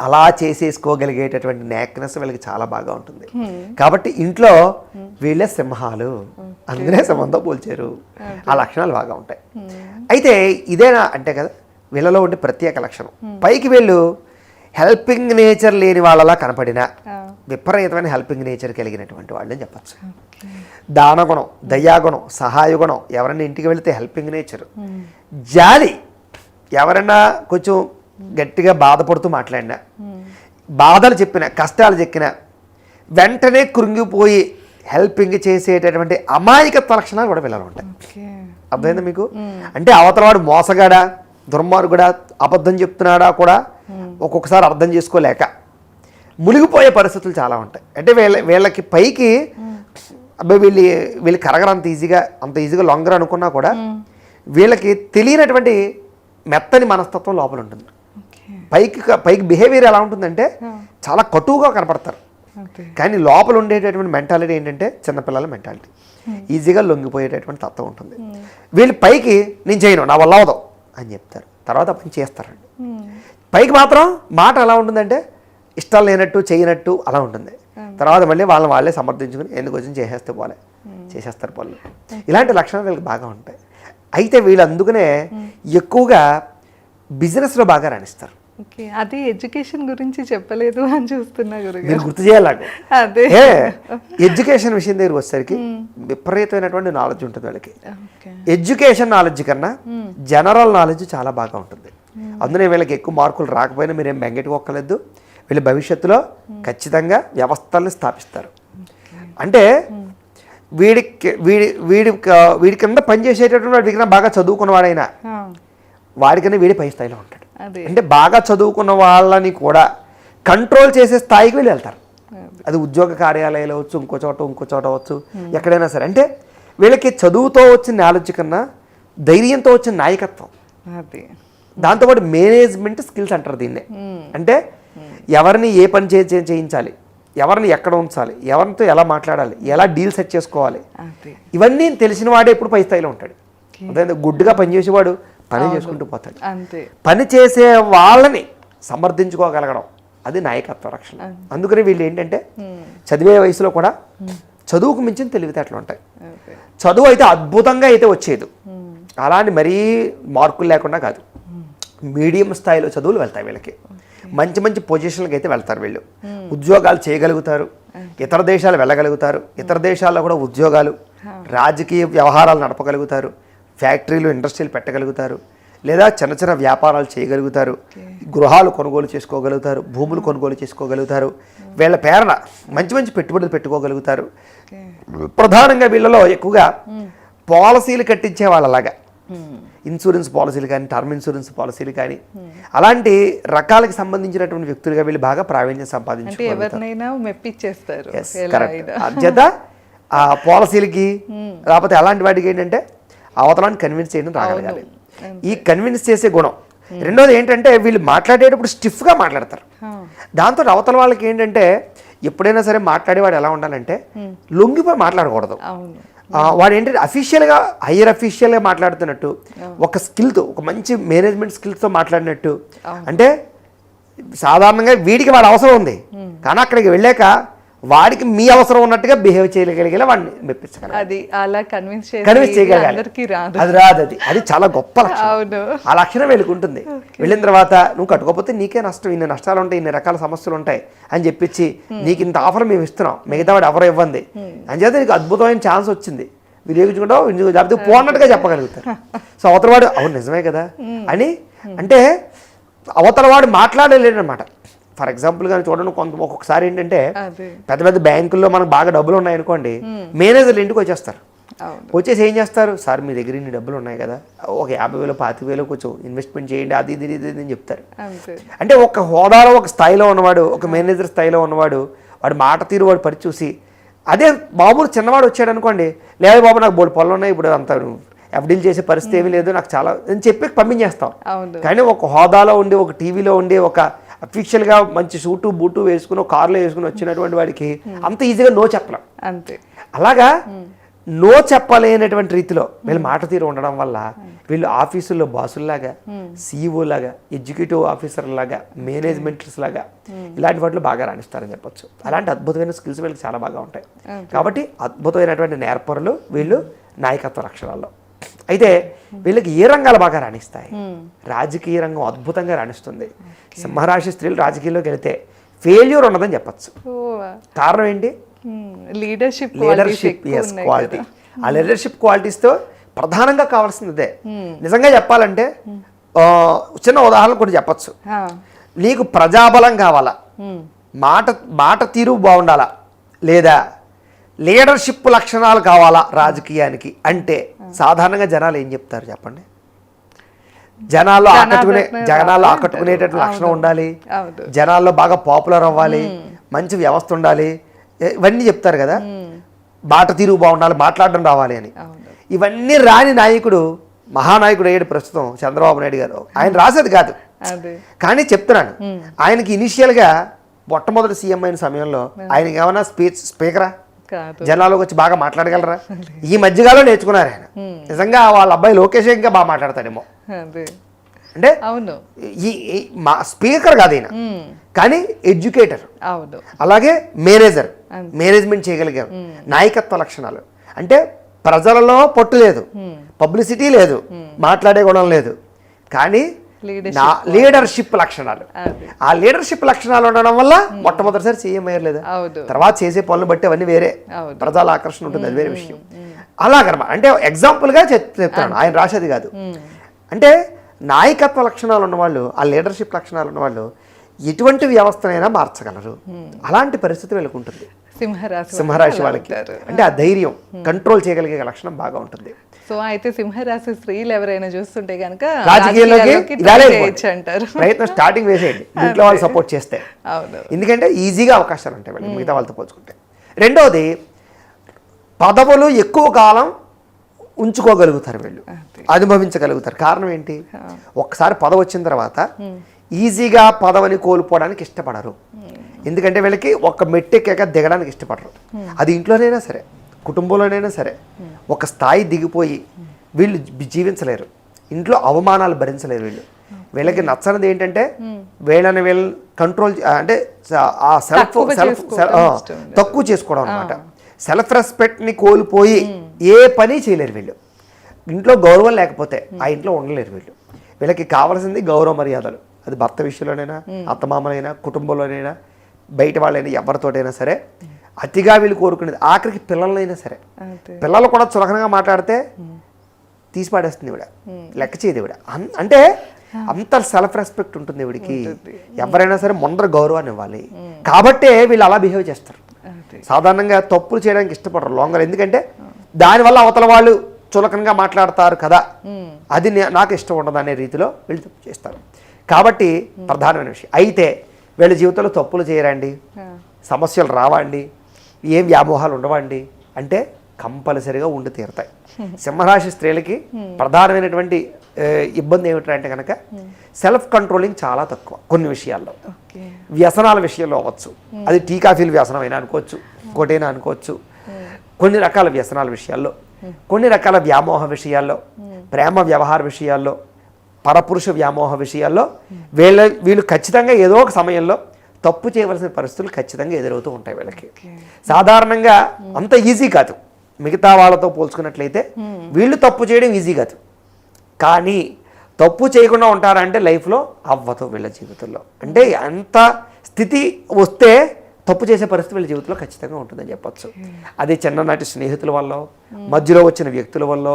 అలా చేసేసుకోగలిగేటటువంటి నేక్నెస్ వీళ్ళకి చాలా బాగా ఉంటుంది. కాబట్టి ఇంట్లో వీళ్ళే సింహాలు, అందుకనే సింహంతో పోల్చారు. ఆ లక్షణాలు బాగా ఉంటాయి. అయితే ఇదేనా అంటే కదా వీళ్ళలో ఉండే ప్రత్యేక లక్షణం. పైకి వీళ్ళు హెల్పింగ్ నేచర్ లేని వాళ్ళలా కనపడినా విపరీతమైన హెల్పింగ్ నేచర్ కలిగినటువంటి వాళ్ళు అని చెప్పచ్చు. దానగుణం, దయాగుణం, సహాయగుణం, ఎవరైనా ఇంటికి వెళితే హెల్పింగ్ నేచర్, జాలి, ఎవరైనా కొంచెం గట్టిగా బాధపడుతూ మాట్లాడినా, బాధలు చెప్పినా, కష్టాలు చెప్పినా వెంటనే కృంగిపోయి హెల్పింగ్ చేసేటటువంటి అమాయకత్వ లక్షణాలు కూడా వీళ్ళలో ఉంటాయి. అర్థమైందా మీకు? అంటే అవతల వాడు మోసగాడా, దుర్మార్గుడా, అబద్ధం చెప్తున్నాడా కూడా ఒక్కొక్కసారి అర్థం చేసుకోలేక మునిగిపోయే పరిస్థితులు చాలా ఉంటాయి. అంటే వీళ్ళకి పైకి అబ్బాయి వీళ్ళు కరగరు అంత ఈజీగా లొంగరు అనుకున్నా కూడా వీళ్ళకి తెలియనటువంటి మెత్తని మనస్తత్వం లోపల ఉంటుంది. పైకి బిహేవియర్ ఎలా ఉంటుందంటే చాలా కటువుగా కనపడతారు, కానీ లోపల ఉండేటటువంటి మెంటాలిటీ ఏంటంటే చిన్నపిల్లల మెంటాలిటీ, ఈజీగా లొంగిపోయేటటువంటి తత్వం ఉంటుంది. వీళ్ళు పైకి నేను చేయను, నా వల్ల అవదు అని చెప్తారు, తర్వాత పని చేస్తారండి. పైకి మాత్రం మాట ఎలా ఉంటుందంటే ఇష్టాలు లేనట్టు, చేయనట్టు అలా ఉంటుంది. తర్వాత మళ్ళీ వాళ్ళే సమర్థించుకుని ఎందుకు వచ్చి చేసేస్తారు పనులు. ఇలాంటి లక్షణాలు వీళ్ళకి బాగా ఉంటాయి. అయితే వీళ్ళు అందుకనే ఎక్కువగా బిజినెస్లో బాగా రాణిస్తారు. అది ఎడ్యుకేషన్ గురించి చెప్పలేదు అని చూస్తున్నా గురుగారు, మీరు గుర్తు చేయాలి. ఎడ్యుకేషన్ విషయం దగ్గరికి వచ్చేసరికి విపరీతమైనటువంటి నాలెడ్జ్ ఉంటుంది వాళ్ళకి. ఎడ్యుకేషన్ నాలెడ్జ్ కన్నా జనరల్ నాలెడ్జ్ చాలా బాగా ఉంటుంది. అందులో వీళ్ళకి ఎక్కువ మార్కులు రాకపోయినా మీరేం బెంగెట్టుకోక్కర్లేదు. వీళ్ళు భవిష్యత్తులో ఖచ్చితంగా వ్యవస్థల్ని స్థాపిస్తారు. అంటే వీడి కింద పనిచేసేటటువంటి వాడికన్నా బాగా చదువుకున్నవాడైనా వాడికన్నా వీడి పై స్థాయిలో ఉంటాడు. అంటే బాగా చదువుకున్న వాళ్ళని కూడా కంట్రోల్ చేసే స్థాయికి వీళ్ళు వెళ్తారు. అది ఉద్యోగ కార్యాలయాలు అవచ్చు, ఇంకో చోట అవచ్చు, ఎక్కడైనా సరే. అంటే వీళ్ళకి చదువుతో వచ్చిన నాలెడ్జ్ కన్నా ధైర్యంతో వచ్చిన నాయకత్వం, దాంతోపాటు మేనేజ్మెంట్ స్కిల్స్ అంటారు దీన్నే. అంటే ఎవరిని ఏ పని చేయించాలి, ఎవరిని ఎక్కడ ఉంచాలి, ఎవరితో ఎలా మాట్లాడాలి, ఎలా డీల్ సెట్ చేసుకోవాలి, ఇవన్నీ తెలిసిన వాడే ఇప్పుడు పై స్థాయిలో ఉంటాడు. అదే గుడ్డుగా పనిచేసేవాడు పని చేసుకుంటూ పోతాడు. పని చేసే వాళ్ళని సమర్థించుకోగలగడం అది నాయకత్వ రక్షణ. అందుకని వీళ్ళు ఏంటంటే చదివే వయసులో కూడా చదువుకు మించిన తెలివితేటలు ఉంటాయి. చదువు అయితే అద్భుతంగా అయితే వచ్చేది, అలాంటి మరీ మార్కులు లేకుండా కాదు, మీడియం స్థాయిలో చదువులు వెళ్తాయి వీళ్ళకి. మంచి పొజిషన్లకు అయితే వెళ్తారు వీళ్ళు, ఉద్యోగాలు చేయగలుగుతారు, ఇతర దేశాలు వెళ్ళగలుగుతారు, ఇతర దేశాల్లో కూడా ఉద్యోగాలు, రాజకీయ వ్యవహారాలు నడపగలుగుతారు, ఫ్యాక్టరీలు ఇండస్ట్రీలు పెట్టగలుగుతారు, లేదా చిన్న చిన్న వ్యాపారాలు చేయగలుగుతారు, గృహాలు కొనుగోలు చేసుకోగలుగుతారు, భూములు కొనుగోలు చేసుకోగలుగుతారు, వీళ్ళ పేరున మంచి మంచి పెట్టుబడులు పెట్టుకోగలుగుతారు. ప్రధానంగా వీళ్ళలో ఎక్కువగా పాలసీలు కట్టించే వాళ్ళలాగా ఇన్సూరెన్స్ పాలసీలు కానీ, టర్మ్ ఇన్సూరెన్స్ పాలసీలు కానీ, అలాంటి రకాలకు సంబంధించినటువంటి వ్యక్తులుగా వీళ్ళు బాగా ప్రావీణ్యం సంపాదించుకుంటారు. ఎవరినైనా మెప్పించేస్తారు. చేత ఆ పాలసీలకి లేకపోతే అలాంటి వాటికి ఏంటంటే అవతలాన్ని కన్విన్స్ చేయడం రాగలగాలి. ఈ కన్విన్స్ చేసే గుణం. రెండోది ఏంటంటే వీళ్ళు మాట్లాడేటప్పుడు స్టిఫ్గా మాట్లాడతారు. దాంతో అవతల వాళ్ళకి ఏంటంటే ఎప్పుడైనా సరే మాట్లాడేవాడు ఎలా ఉండాలంటే లొంగిపోయి మాట్లాడకూడదు. వాడు ఏంటంటే అఫీషియల్గా హయ్యర్ అఫీషియల్గా మాట్లాడుతున్నట్టు, ఒక స్కిల్తో, ఒక మంచి మేనేజ్మెంట్ స్కిల్స్తో మాట్లాడినట్టు. అంటే సాధారణంగా వీడికి వాడి అవసరం ఉంది, కానీ అక్కడికి వెళ్ళాక వాడికి మీ అవసరం ఉన్నట్టుగా బిహేవ్ చేయగలిగేలా వాడిని మెప్పించగలగాలి. అది అలా కన్విన్స్ చేయగలగాలి. అది రాదు. అది చాలా గొప్ప లక్షణం. ఆ లక్షణం వీళ్ళకి ఉంటుంది. వెళ్ళిన తర్వాత నువ్వు కట్టుకోకపోతే నీకే నష్టం, ఇన్ని నష్టాలు ఉంటాయి, ఇన్ని రకాల సమస్యలు ఉంటాయి అని చెప్పించి నీకు ఇంత ఆఫర్ మేము ఇస్తున్నాం, మిగతా వాడు ఎవరు ఇవ్వండి అని చేస్తే నీకు అద్భుతమైన ఛాన్స్ వచ్చింది, వినియోగించుకుంటావు, లేకపోతే పోన్నట్టుగా చెప్పగలుగుతారు. సో అవతల వాడు అవును నిజమే కదా అని అంటే అవతల వాడు మాట్లాడలేడు అనమాట. ఫర్ ఎగ్జాంపుల్ గా చూడండి, ఒక్కొక్కసారి ఏంటంటే పెద్ద పెద్ద బ్యాంకుల్లో మనకు బాగా డబ్బులు ఉన్నాయనుకోండి, మేనేజర్లు ఇంటికి వచ్చేస్తారు. వచ్చేసి ఏం చేస్తారు, సార్ మీ దగ్గర ఇన్ని డబ్బులు ఉన్నాయి కదా, ఒక 50,000 25,000 కొంచెం ఇన్వెస్ట్మెంట్ చేయండి, అది ఇది ఇది అని చెప్తారు. అంటే ఒక హోదాలో ఒక స్థాయిలో ఉన్నవాడు, ఒక మేనేజర్ స్థాయిలో ఉన్నవాడు, వాడు మాట తీరు వాడు పరి చూసి, అదే బాబు చిన్నవాడు వచ్చాడు అనుకోండి, లేదు బాబు నాకు బోల్డ్ పొలం ఉన్నాయి, ఇప్పుడు అంతా ఎఫ్డీలు చేసే పరిస్థితి ఏమీ లేదు, నాకు చాలా అని చెప్పి పంపించేస్తాం. కానీ ఒక హోదాలో ఉండి, ఒక టీవీలో ఉండి, ఒక అఫీషియల్గా మంచి సూటు బూటు వేసుకుని కార్లో వేసుకుని వచ్చినటువంటి వాడికి అంత ఈజీగా నో చెప్పలేం. అంతే అలాగా నో చెప్పలేనటువంటి రీతిలో వీళ్ళు మాట తీరు ఉండడం వల్ల వీళ్ళు ఆఫీసుల్లో బాసుల్లాగా, CEO లాగా, ఎగ్జిక్యూటివ్ ఆఫీసర్ లాగా, మేనేజ్మెంట్స్ లాగా ఇలాంటి వాటిలో బాగా రాణిస్తారని చెప్పొచ్చు. అలాంటి అద్భుతమైన స్కిల్స్ వీళ్ళకి చాలా బాగా ఉంటాయి. కాబట్టి అద్భుతమైనటువంటి నేర్పరులు వీళ్ళు నాయకత్వ లక్షణాల్లో. అయితే వీళ్ళకి ఏ రంగాలు బాగా రాణిస్తాయి? రాజకీయ రంగం అద్భుతంగా రాణిస్తుంది. సింహరాశి స్త్రీలు రాజకీయాల్లోకి వెళితే ఫెయిల్యూర్ ఉండదని చెప్పచ్చు. కారణం ఏంటి? Leadership quality. ఆ లీడర్షిప్ క్వాలిటీస్తో ప్రధానంగా కావాల్సింది అదే. నిజంగా చెప్పాలంటే చిన్న ఉదాహరణ కూడా చెప్పచ్చు. నీకు ప్రజాబలం కావాలా, మాట తీరు బాగుండాలా, లేదా లీడర్షిప్ లక్షణాలు కావాలా రాజకీయానికి అంటే సాధారణంగా జనాలు ఏం చెప్తారు చెప్పండి? జనాల్లో ఆకట్టుకునేటట్టు లక్షణం ఉండాలి, జనాల్లో బాగా పాపులర్ అవ్వాలి, మంచి వ్యవస్థ ఉండాలి, ఇవన్నీ చెప్తారు కదా. మాట తీరు బాగుండాలి, మాట్లాడడం రావాలి అని. ఇవన్నీ రాని నాయకుడు మహానాయకుడు అయ్యాడు ప్రస్తుతం చంద్రబాబు నాయుడు గారు. ఆయన రాసేది కాదు, కానీ చెప్తున్నాను. ఆయనకి ఇనిషియల్గా మొట్టమొదటి సీఎం అయిన సమయంలో ఆయనకి ఏమైనా స్పీకరా, జనాల్లోకి వచ్చి బాగా మాట్లాడగలరా? ఈ మధ్యకాలంలో నేర్చుకున్నారు ఆయన. నిజంగా వాళ్ళ అబ్బాయి లోకేష్ ఇంకా బాగా మాట్లాడతాడేమో. అంటే అవును, ఈ స్పీకర్ కాదు ఆయన, కానీ ఎడ్యుకేటర్, అలాగే మేనేజ్మెంట్ చేయగలిగారు. నాయకత్వ లక్షణాలు అంటే ప్రజలలో పట్టు లేదు, పబ్లిసిటీ లేదు, మాట్లాడే గుణం లేదు, కానీ లీడర్షిప్ లక్షణాలు. ఆ లీడర్షిప్ లక్షణాలు ఉండడం వల్ల మొట్టమొదటిసారి సీఎం అయ్యారు. లేదా తర్వాత చేసే పనులు బట్టి అవన్నీ వేరే, ప్రజల ఆకర్షణ ఉంటుంది, అది వేరే విషయం. అలాగనమాట. అంటే ఎగ్జాంపుల్గా చెప్తాను, ఆయన రాసేది కాదు. అంటే నాయకత్వ లక్షణాలు ఉన్నవాళ్ళు, ఆ లీడర్షిప్ లక్షణాలు ఉన్నవాళ్ళు ఎటువంటి వ్యవస్థనైనా మార్చగలరు. అలాంటి పరిస్థితి వీళ్ళకి ఉంటుంది సింహరాశి వాళ్ళకి. అంటే ఆ ధైర్యం, కంట్రోల్ చేయగలిగే లక్షణం బాగా ఉంటుంది. సో అయితే సింహరాశి స్త్రీలు ఎవరైనా చూస్తుంటే కనుక రాజకీయాల్లోకి అంటారు, ప్రయత్నం స్టార్టింగ్ వేసేయండి, ఇంట్లో వాళ్ళు సపోర్ట్ చేస్తే. ఎందుకంటే ఈజీగా అవకాశాలు ఉంటాయి వాళ్ళు మిగతా వాళ్ళతో పోల్చుకుంటే. రెండోది, పదవులు ఎక్కువ కాలం ఉంచుకోగలుగుతారు వీళ్ళు, అనుభవించగలుగుతారు. కారణం ఏంటి? ఒక్కసారి పదవి వచ్చిన తర్వాత ఈజీగా పదవిని కోల్పోవడానికి ఇష్టపడరు. ఎందుకంటే వీళ్ళకి ఒక మెట్టెక్కాక దిగడానికి ఇష్టపడరు. అది ఇంట్లోనైనా సరే, కుటుంబంలోనైనా సరే. ఒక స్థాయి దిగిపోయి వీళ్ళు జీవించలేరు, ఇంట్లో అవమానాలు భరించలేరు. వీళ్ళకి నచ్చనిది ఏంటంటే వీళ్ళని కంట్రోల్, అంటే ఆ తక్కువ చేసుకోవడం అనమాట. సెల్ఫ్ రెస్పెక్ట్ని కోల్పోయి ఏ పని చేయలేరు వీళ్ళు. ఇంట్లో గౌరవం లేకపోతే ఆ ఇంట్లో ఉండలేరు వీళ్ళు. వీళ్ళకి కావాల్సింది గౌరవ మర్యాదలు. అది భర్త విషయంలోనైనా, అత్తమామలైనా, కుటుంబంలోనైనా, బయట వాళ్ళైనా, ఎవరితోటైనా సరే. అతిగా వీళ్ళు కోరుకునేది ఆఖరికి పిల్లలైనా సరే. పిల్లలు కూడా చులకనగా మాట్లాడితే తీసి పాడేస్తుంది ఇవిడ, లెక్క చేయదు ఇవిడ. అంటే అంత సెల్ఫ్ రెస్పెక్ట్ ఉంటుంది ఇవిడికి. ఎవరైనా సరే ముందర గౌరవాన్ని ఇవ్వాలి. కాబట్టే వీళ్ళు అలా బిహేవ్ చేస్తారు. సాధారణంగా తప్పులు చేయడానికి ఇష్టపడరు లోంగర్, ఎందుకంటే దానివల్ల అవతల వాళ్ళు చులకనగా మాట్లాడతారు కదా, అది నాకు ఇష్టం ఉండదు అనే రీతిలో వీళ్ళు తప్పు చేస్తారు. కాబట్టి ప్రధానమైన విషయం అయితే వీళ్ళ జీవితంలో తప్పులు చేయరండి, సమస్యలు రావండి, ఏం వ్యామోహాలు ఉండవండి అంటే కంపల్సరిగా ఉండి తీరుతాయి. సింహరాశి స్త్రీలకి ప్రధానమైనటువంటి ఇబ్బంది ఏమిటంటే కనుక సెల్ఫ్ కంట్రోలింగ్ చాలా తక్కువ. కొన్ని విషయాల్లో వ్యసనాల విషయంలో అవ్వచ్చు, అది టీ కాఫీల వ్యసనం అయినా అనుకోవచ్చు, ఇంకోటైనా అనుకోవచ్చు. కొన్ని రకాల వ్యసనాల విషయాల్లో, కొన్ని రకాల వ్యామోహ విషయాల్లో, ప్రేమ వ్యవహార విషయాల్లో, పరపురుష వ్యామోహ విషయాల్లో వీళ్ళు ఖచ్చితంగా ఏదో ఒక సమయంలో తప్పు చేయవలసిన పరిస్థితులు ఖచ్చితంగా ఎదురవుతూ ఉంటాయి వీళ్ళకి. సాధారణంగా అంత ఈజీ కాదు, మిగతా వాళ్ళతో పోల్చుకున్నట్లయితే వీళ్ళు తప్పు చేయడం ఈజీ కాదు. కానీ తప్పు చేయకుండా ఉంటారంటే లైఫ్లో అవ్వదు వీళ్ళ జీవితంలో. అంటే అంత స్థితి వస్తే తప్పు చేసే పరిస్థితి వీళ్ళ జీవితంలో ఖచ్చితంగా ఉంటుందని చెప్పొచ్చు. అది చిన్ననాటి స్నేహితుల వల్ల, మధ్యలో వచ్చిన వ్యక్తుల వల్ల,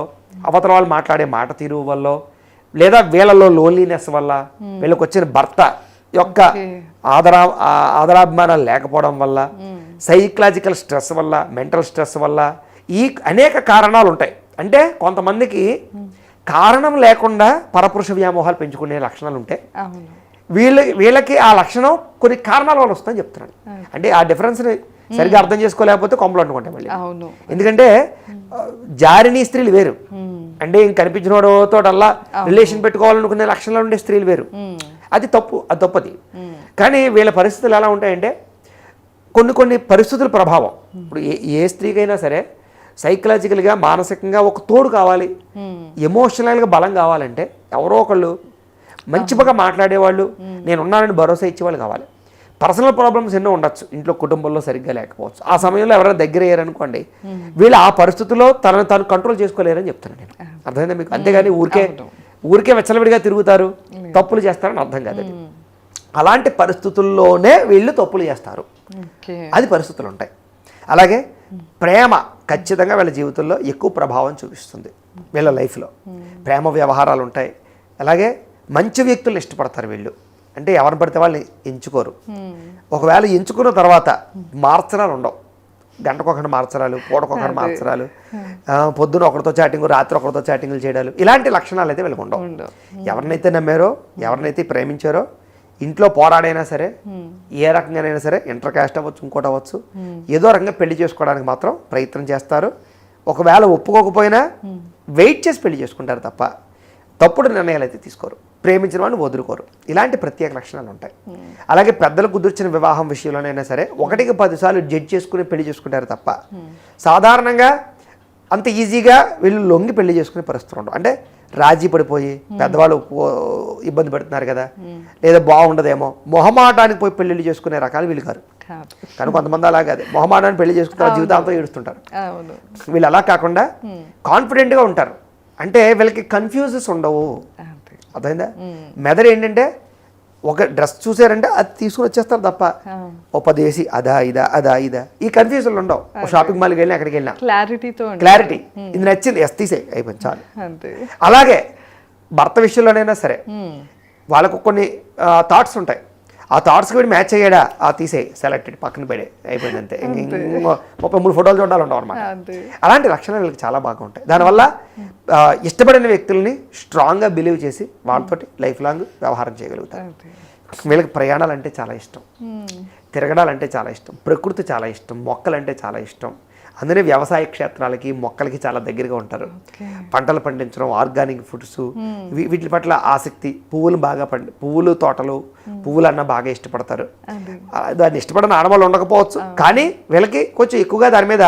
అవతల వాళ్ళు మాట్లాడే మాట తీరు వల్ల, లేదా వీళ్ళలో లోన్లీనెస్ వల్ల, వీళ్ళకి వచ్చిన భర్త యొక్క ఆదరాభిమానాలు లేకపోవడం వల్ల, సైకలాజికల్ స్ట్రెస్ వల్ల, మెంటల్ స్ట్రెస్ వల్ల, ఈ అనేక కారణాలు ఉంటాయి. అంటే కొంతమందికి కారణం లేకుండా పరపురుష వ్యామోహాలు పెంచుకునే లక్షణాలు ఉంటాయి. వీళ్ళకి ఆ లక్షణం కొన్ని కారణాల వల్ల వస్తుందని చెప్తున్నాను. అంటే ఆ డిఫరెన్స్ని సరిగ్గా అర్థం చేసుకోలేకపోతే కొంపలు అంటుకుంటాం మళ్ళీ. ఎందుకంటే జారిని స్త్రీలు వేరు, అంటే ఇంక కనిపించినోడితో అలా రిలేషన్ పెట్టుకోవాలనుకునే లక్షణాలు ఉండే స్త్రీలు వేరు. అది తప్పు, అది తప్పది. కానీ వీళ్ళ పరిస్థితులు ఎలా ఉంటాయంటే కొన్ని పరిస్థితుల ప్రభావం. ఇప్పుడు ఏ స్త్రీకైనా సరే సైకలాజికల్గా, మానసికంగా ఒక తోడు కావాలి, ఎమోషనల్గా బలం కావాలంటే ఎవరో ఒకళ్ళు మంచిగా మాట్లాడేవాళ్ళు, నేనున్నానని భరోసా ఇచ్చేవాళ్ళు కావాలి. పర్సనల్ ప్రాబ్లమ్స్ ఎన్నో ఉండొచ్చు, ఇంట్లో కుటుంబంలో సరిగ్గా లేకపోవచ్చు. ఆ సమయంలో ఎవరైనా దగ్గర అయ్యారనుకోండి, వీళ్ళు ఆ పరిస్థితుల్లో తను కంట్రోల్ చేసుకోలేరని చెప్తున్నాను నేను. అర్థమైందా మీకు? అంతేగాని ఊరికే వెచ్చలవిడిగా తిరుగుతారు, తప్పులు చేస్తారని అర్థం కాదు. అది అలాంటి పరిస్థితుల్లోనే వీళ్ళు తప్పులు చేస్తారు, అది పరిస్థితులు ఉంటాయి. అలాగే ప్రేమ ఖచ్చితంగా వీళ్ళ జీవితంలో ఎక్కువ ప్రభావం చూపిస్తుంది. వీళ్ళ లైఫ్లో ప్రేమ వ్యవహారాలు ఉంటాయి. అలాగే మంచి వ్యక్తులను ఇష్టపడతారు వీళ్ళు, అంటే ఎవరిని పడితే వాళ్ళని ఎంచుకోరు. ఒకవేళ ఎంచుకున్న తర్వాత మార్చరాలు ఉండవు, గంటకొకటి మార్చరాలు, పూటకొకటి మార్చరాలు, పొద్దున ఒకరితో చాటింగ్, రాత్రి ఒకరితో చాటింగ్లు చేయడాలు, ఇలాంటి లక్షణాలు అయితే వీళ్ళకి ఉండవు. ఎవరినైతే నమ్మారో, ఎవరినైతే ప్రేమించారో, ఇంట్లో పోరాడైనా సరే, ఏ రకంగానైనా సరే, ఇంటర్ కాస్ట్ అవ్వచ్చు, ఇంకోటి అవ్వచ్చు, ఏదో రకంగా పెళ్లి చేసుకోవడానికి మాత్రం ప్రయత్నం చేస్తారు. ఒకవేళ ఒప్పుకోకపోయినా వెయిట్ చేసి పెళ్లి చేసుకుంటారు తప్ప తప్పుడు నిర్ణయాలు అయితే తీసుకోరు, ప్రేమించిన వాడిని వదులుకోరు. ఇలాంటి ప్రత్యేక లక్షణాలు ఉంటాయి. అలాగే పెద్దలు కుదిర్చిన వివాహం విషయంలోనైనా సరే 1కి 10 సార్లు జడ్జ్ చేసుకుని పెళ్లి చేసుకుంటారు తప్ప సాధారణంగా అంత ఈజీగా వీళ్ళు లొంగి పెళ్లి చేసుకునే పరిస్థితులు ఉండవు. అంటే రాజీ పడిపోయి పెద్దవాళ్ళు ఇబ్బంది పెడుతున్నారు కదా, లేదా బాగుండదేమో మొహమాటానికి పోయి పెళ్లిళ్ళు చేసుకునే రకాలు వీళ్ళు కాదు. కానీ కొంతమంది అలా కాదు, మొహమాటాన్ని పెళ్లి చేసుకుంటారు, జీవితాంతో ఏడుస్తుంటారు. వీళ్ళు అలా కాకుండా కాన్ఫిడెంట్గా ఉంటారు. అంటే వీళ్ళకి కన్ఫ్యూజెస్ ఉండవు. అర్థమైందా? మెదడు ఏంటంటే ఒక డ్రెస్ చూసారంటే అది తీసుకుని వచ్చేస్తారు తప్ప ఓ 10 వేసి అదా ఇదా ఈ కన్ఫ్యూజన్లు ఉండవు. షాపింగ్ మాల్కి వెళ్ళినా ఎక్కడికి వెళ్ళినా క్లారిటీ, ఇది నచ్చింది ఎస్ తీసే అయిపోయింది చాలు. అలాగే భర్త విషయంలోనైనా సరే వాళ్ళకు కొన్ని థాట్స్ ఉంటాయి. ఆ థాట్స్కి వీడు మ్యాచ్ అయ్యాడా, ఆ తీసే సెలెక్టెడ్ పక్కన పడే అయిపోయింది అంతే. 33 ఫోటోలు చూడాలంటావు అనమాట. అలాంటి లక్షణాలు వీళ్ళకి చాలా బాగా ఉంటాయి. దానివల్ల ఇష్టపడిన వ్యక్తుల్ని స్ట్రాంగ్గా బిలీవ్ చేసి వాళ్ళతోటి లైఫ్ లాంగ్ వ్యవహారం చేయగలుగుతారు. వీళ్ళకి ప్రయాణాలు అంటే చాలా ఇష్టం, తిరగడాలంటే చాలా ఇష్టం, ప్రకృతి చాలా ఇష్టం, మొక్కలంటే చాలా ఇష్టం. అందుకే వ్యవసాయ క్షేత్రాలకి, మొక్కలకి చాలా దగ్గరగా ఉంటారు. పంటలు పండించడం, ఆర్గానిక్ ఫుడ్స్, వీటి పట్ల ఆసక్తి. పువ్వులు తోటలు, పువ్వులు అన్న బాగా ఇష్టపడతారు. దాన్ని ఇష్టపడిన ఆడవాళ్ళు ఉండకపోవచ్చు, కానీ వీళ్ళకి కొంచెం ఎక్కువగా దాని మీద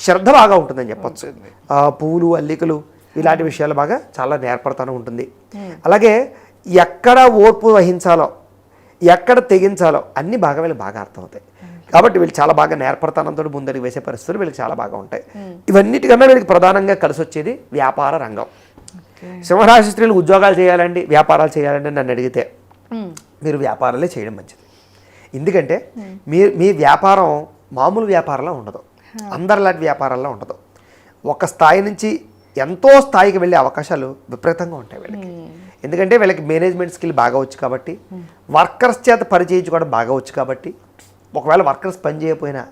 శ్రద్ధ బాగా ఉంటుందని చెప్పొచ్చు. పువ్వులు, అల్లికలు ఇలాంటి విషయాలు బాగా చాలా నేర్పడతానే ఉంటుంది. అలాగే ఎక్కడ ఓర్పు వహించాలో, ఎక్కడ తెగించాలో అన్నీ బాగా వీళ్ళకి బాగా అర్థమవుతాయి. కాబట్టి వీళ్ళు చాలా బాగా నేర్పడతానంతో ముందరికి వేసే పరిస్థితులు వీళ్ళకి చాలా బాగా ఉంటాయి. ఇవన్నిటికన్నా వీళ్ళకి ప్రధానంగా కలిసి వచ్చేది వ్యాపార రంగం. సింహరాశి స్త్రీలు ఉద్యోగాలు చేయాలండి, వ్యాపారాలు చేయాలండి నన్ను అడిగితే మీరు వ్యాపారాలే చేయడం మంచిది. ఎందుకంటే మీ వ్యాపారం మామూలు వ్యాపారంలో ఉండదు, అందరిలాంటి వ్యాపారాల్లో ఉండదు. ఒక స్థాయి నుంచి ఎంతో స్థాయికి వెళ్ళే అవకాశాలు విపరీతంగా ఉంటాయి వీళ్ళకి. ఎందుకంటే వీళ్ళకి మేనేజ్మెంట్ స్కిల్ బాగా వచ్చు కాబట్టి, వర్కర్స్ చేత పని చేయించుకోవడం బాగా వచ్చు కాబట్టి, ఒకవేళ వర్కర్స్ పని చేయకపోయినా